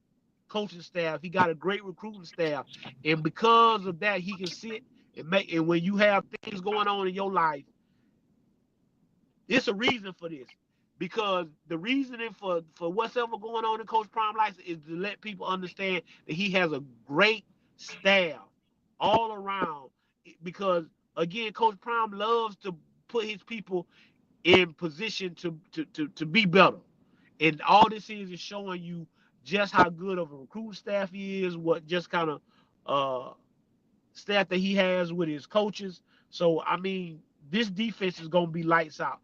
coaching staff. He got a great recruiting staff, and because of that, he can sit and make. And when you have things going on in your life, it's a reason for this. Because the reasoning for what's ever going on in Coach Prime life is to let people understand that he has a great staff all around. Because again, Coach Prime loves to put his people in position to be better. And all this is showing you just how good of a recruiting staff he is, what just kind of uh, staff that he has with his coaches. So I mean, this defense is gonna be lights out.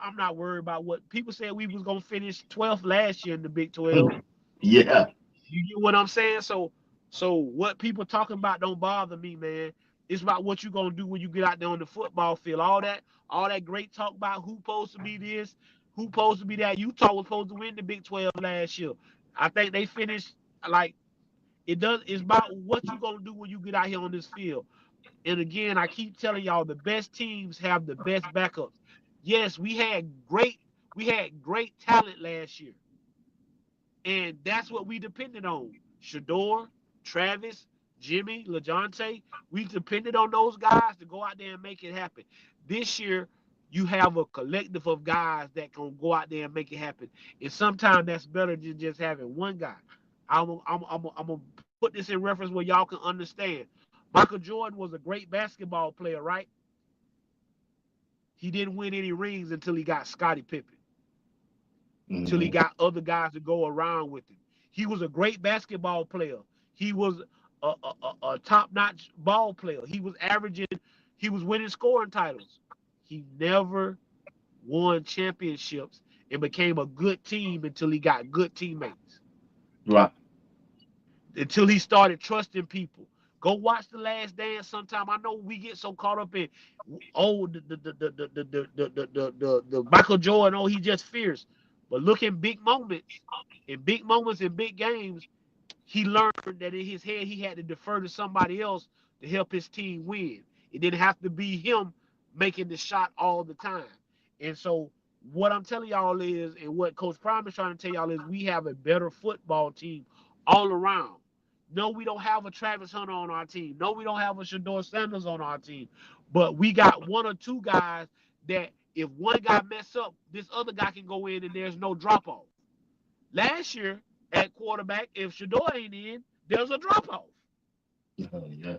I'm not worried about what people said we was gonna finish 12th last year in the Big 12. Yeah. You get what I'm saying? So what people talking about don't bother me, man. It's about what you gonna do when you get out there on the football field. All that great talk about who supposed to be this, who supposed to be that. Utah was supposed to win the Big 12 last year. I think they finished like it does. It's about what you gonna do when you get out here on this field. And again, I keep telling y'all, the best teams have the best backups. Yes, we had great talent last year, and that's what we depended on. Shedeur, Travis, Jimmy, LaJonte, we depended on those guys to go out there and make it happen. This year, you have a collective of guys that can go out there and make it happen. And sometimes that's better than just having one guy. I'm gonna put this in reference where y'all can understand. Michael Jordan was a great basketball player, right? He didn't win any rings until he got Scottie Pippen, till he Hmm. got other guys to go around with him. He was a great basketball player. He was a top-notch ball player. He was winning scoring titles. He never won championships and became a good team until he got good teammates, Right. until he started trusting people. Go watch The Last Dance sometime. I know we get so caught up in the Michael Jordan, oh, he just fierce. But look in big moments in big games, he learned that in his head he had to defer to somebody else to help his team win. It didn't have to be him making the shot all the time. And so what I'm telling y'all is, and what Coach Prime is trying to tell y'all is, we have a better football team all around. No, we don't have a Travis Hunter on our team. No, we don't have a Shedeur Sanders on our team. But we got one or two guys that if one guy mess up, this other guy can go in and there's no drop off. Last year at quarterback, if Shedeur ain't in, there's a drop off. Yeah.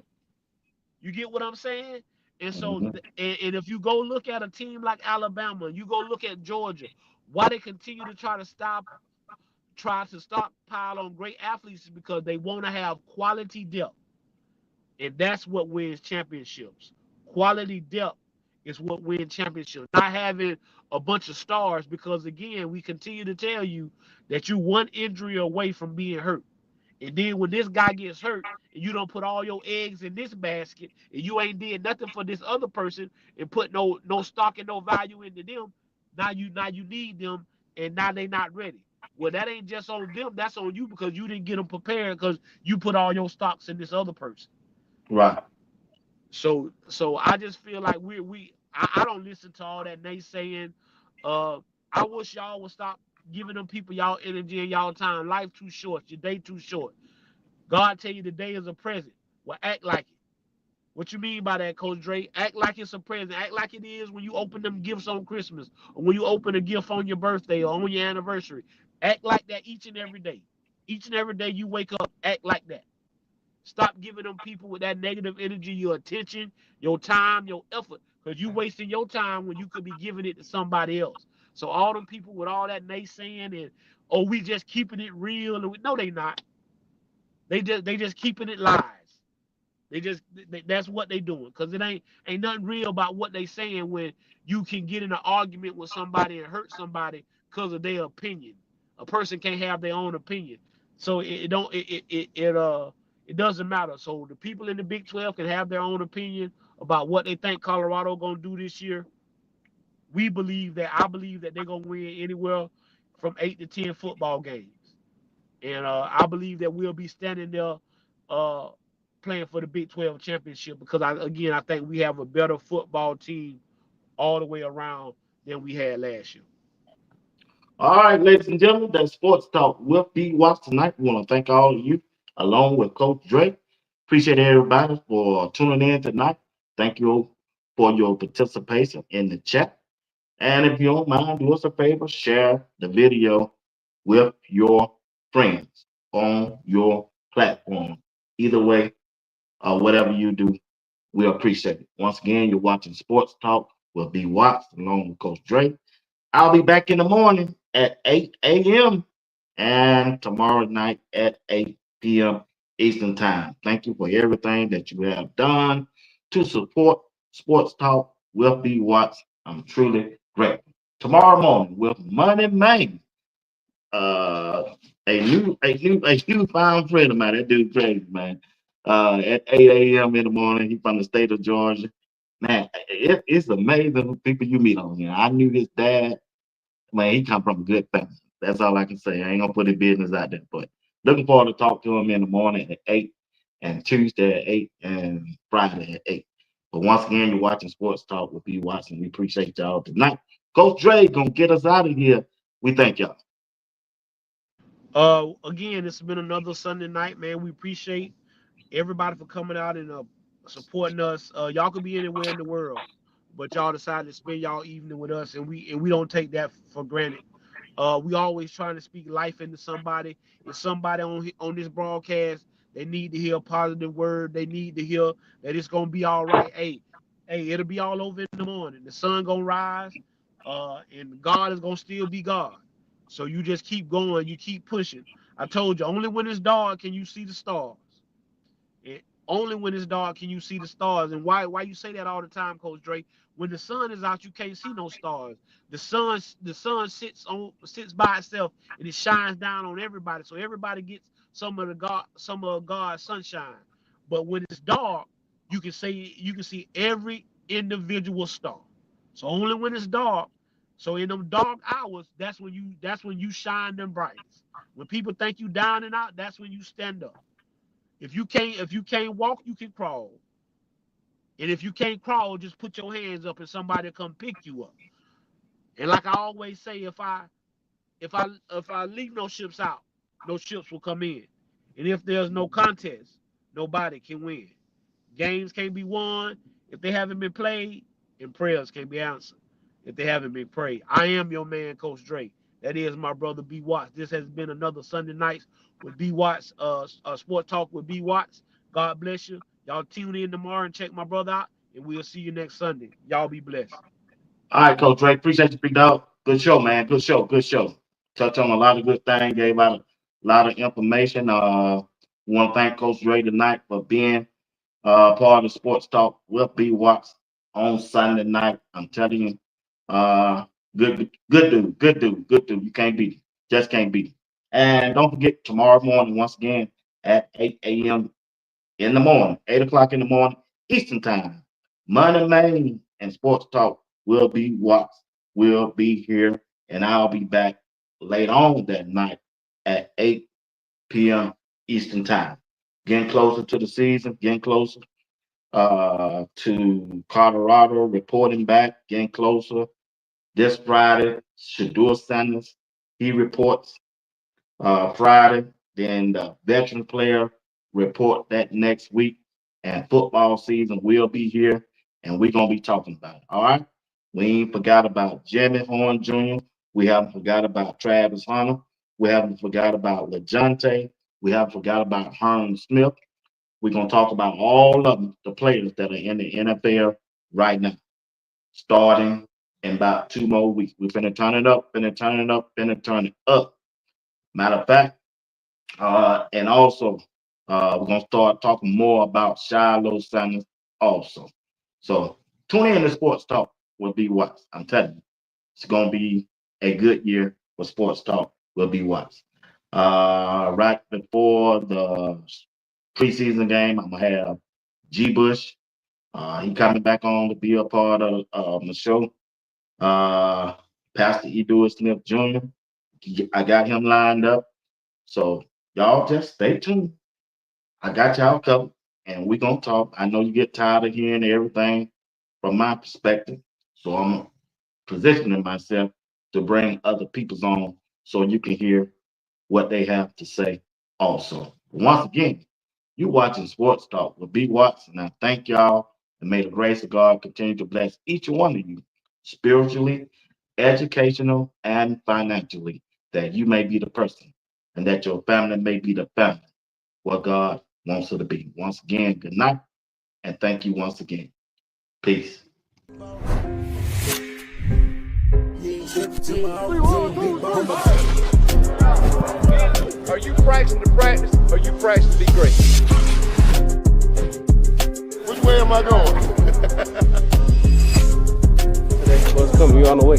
You get what I'm saying? And so, Hmm. and if you go look at a team like Alabama, you go look at Georgia, why they continue to try to stockpile on great athletes is because they want to have quality depth. And that's what wins championships. Quality depth is what wins championships. Not having a bunch of stars, because again, we continue to tell you that you one injury away from being hurt. And then when this guy gets hurt and you don't put all your eggs in this basket and you ain't did nothing for this other person and put no stock and no value into them, now you need them and now they not ready. Well, that ain't just on them, that's on you, because you didn't get them prepared because you put all your stocks in this other person. Right. So I just feel like I don't listen to all that naysaying. Uh, I wish y'all would stop giving them people y'all energy and y'all time. Life too short. Your day too short. God tell you the day is a present. Well, act like it. What you mean by that, Coach Dre? Act like it's a present. Act like it is when you open them gifts on Christmas, or when you open a gift on your birthday or on your anniversary. Act like that each and every day. Each and every day you wake up, act like that. Stop giving them people with that negative energy your attention, your time, your effort, because you wasting your time when you could be giving it to somebody else. So all them people with all that naysaying and oh we just keeping it real, and no they not. They just keeping it lies. That's what they doing because it ain't nothing real about what they saying when you can get in an argument with somebody and hurt somebody because of their opinion. A person can't have their own opinion, so it don't it doesn't matter. So the people in the Big 12 can have their own opinion about what they think Colorado gonna do this year. I believe that they're gonna win anywhere from 8 to 10 football games. And I believe that we'll be standing there uh, playing for the Big 12 championship because I think we have a better football team all the way around than we had last year. All right, ladies and gentlemen, that's Sports Talk with BWatts tonight. We want to thank all of you, along with Coach Drake. Appreciate everybody for tuning in tonight. Thank you for your participation in the chat. And if you don't mind, do us a favor, share the video with your friends on your platform. Either way, whatever you do, we appreciate it. Once again, you're watching Sports Talk with BWatts along with Coach Drake. I'll be back in the morning at 8 a.m. and tomorrow night at 8 p.m. Eastern Time. Thank you for everything that you have done to support Sports Talk with B Watts. I'm truly grateful. Tomorrow morning with Money Man, uh, a new found friend of mine. That dude crazy, man. At 8 a.m. in the morning, he's from the state of Georgia. Man, it's amazing the people you meet on here. I knew his dad. Man, he come from a good family. That's all I can say. I ain't gonna put his business out there, but looking forward to talk to him in the morning at 8, and Tuesday at 8, and Friday at 8. But once again, you're watching Sports Talk with B Watson. We appreciate y'all tonight. Coach Dre gonna get us out of here. We thank y'all. Again, it's been another Sunday night, man. We appreciate everybody for coming out and supporting us. Y'all could be anywhere in the world, but y'all decided to spend y'all evening with us, and we don't take that for granted. We always trying to speak life into somebody. If somebody on this broadcast, they need to hear a positive word. They need to hear that it's gonna be all right. Hey, it'll be all over in the morning. The sun gonna rise, and God is gonna still be God. So you just keep going. You keep pushing. I told you, only when it's dark can you see the stars. Only when it's dark can you see the stars. And why you say that all the time, Coach Drake? When the sun is out, you can't see no stars. The sun sits by itself and it shines down on everybody. So everybody gets some of God's sunshine. But when it's dark, you can see every individual star. So only when it's dark. So in them dark hours, that's when you shine them brightest. When people think you down and out, that's when you stand up. If you can't walk, you can crawl. And if you can't crawl, just put your hands up and somebody come pick you up. And like I always say, if I leave no ships out, no ships will come in. And if there's no contest, nobody can win. Games can't be won if they haven't been played, and prayers can't be answered if they haven't been prayed. I am your man, Coach Drake. That is my brother B Watts. This has been another Sunday nights with B Watts, Sport Talk with B Watts. God bless you. Y'all tune in tomorrow and check my brother out, and we'll see you next Sunday. Y'all be blessed. All right, Coach Dre. Appreciate you, big dog. Good show, man. Good show. Good show. Touched on a lot of good things. Gave out a lot of information. We want to thank Coach Dre tonight for being part of Sports Talk with B Watts on Sunday night. I'm telling you, good dude, good dude, good dude. You can't beat him. Just can't beat him. And don't forget tomorrow morning, once again, at 8 a.m. in the morning, 8 o'clock in the morning, Eastern Time. Money Main and Sports Talk will be Watts. Will be here, and I'll be back later on that night at 8 p.m. Eastern Time. Getting closer to the season, getting closer to Colorado, reporting back, getting closer. This Friday, Shedeur Sanders, he reports Friday. Then the veteran player report that next week. And football season will be here, and we're gonna be talking about it. All right. We ain't forgot about Jimmy Horn Jr. We haven't forgot about Travis Hunter. We haven't forgot about LeJounte. We haven't forgot about Herm Smith. We're going to talk about all of them, the players that are in the NFL right now, starting in about 2 more weeks. We're finna turn it up, finna turn it up, finna turn it up. Matter of fact, and also, we're gonna start talking more about Shedeur Sanders also. So tune in to Sports Talk with BWatts. I'm telling you, it's gonna be a good year for Sports Talk with BWatts. Right before the preseason game, I'm gonna have G. Bush. He coming back on to be a part of the show. Pastor Shedeur Smith Jr. I got him lined up. So y'all just stay tuned. I got y'all covered, and we're gonna talk. I know you get tired of hearing everything from my perspective, so I'm positioning myself to bring other people's on so you can hear what they have to say also. Once again, you watching Sports Talk with BWatts, and I thank y'all, and may the grace of God continue to bless each one of you spiritually, educational, and financially, that you may be the person and that your family may be the family what God wants it to be. Once again, good night, and thank you once again. Peace. Are you practicing to practice, or you practicing to be great? Which way am I going? The next bus coming, you on the way.